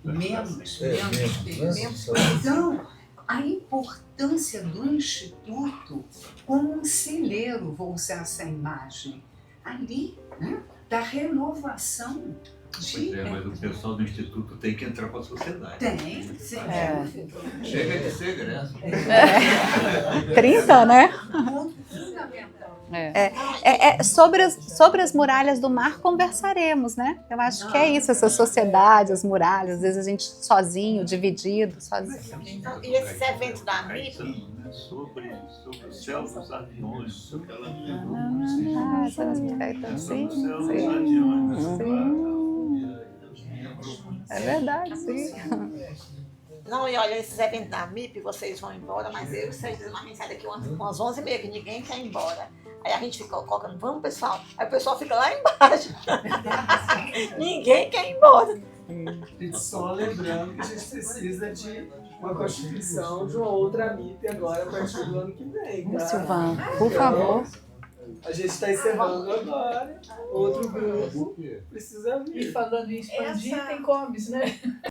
Menos. Membros, né? Então, a importância do Instituto como um celeiro, vou usar essa imagem, ali, né, da renovação de... Pois é, mas o pessoal do Instituto tem que entrar para a sociedade. Tem, sim. Chega de ser egresso. 30, né? Fundamental. Sobre as muralhas do mar conversaremos, né? Eu acho que é isso, essa sociedade, as muralhas, às vezes a gente sozinho, dividido, sozinho. Então, e esses eventos da MIP, Sobre o céu dos aviões, sobre aquela Você não explica então, sim, sobre o céu dos aviões. é verdade, sim. não, e olha, esses eventos da MIP, vocês vão embora, mas eu e vocês, a gente sai daqui umas 11h30, que ninguém quer ir embora. Aí a gente fica colocando, vamos pessoal, aí o pessoal fica lá embaixo. Ninguém quer ir embora. E só lembrando que a gente precisa de uma constituição de uma outra MIP agora a partir do ano que vem. Tá? Silvana, por favor. A gente está encerrando agora. Outro grupo precisa vir. E falando em expandir, Essa- tem comes, né?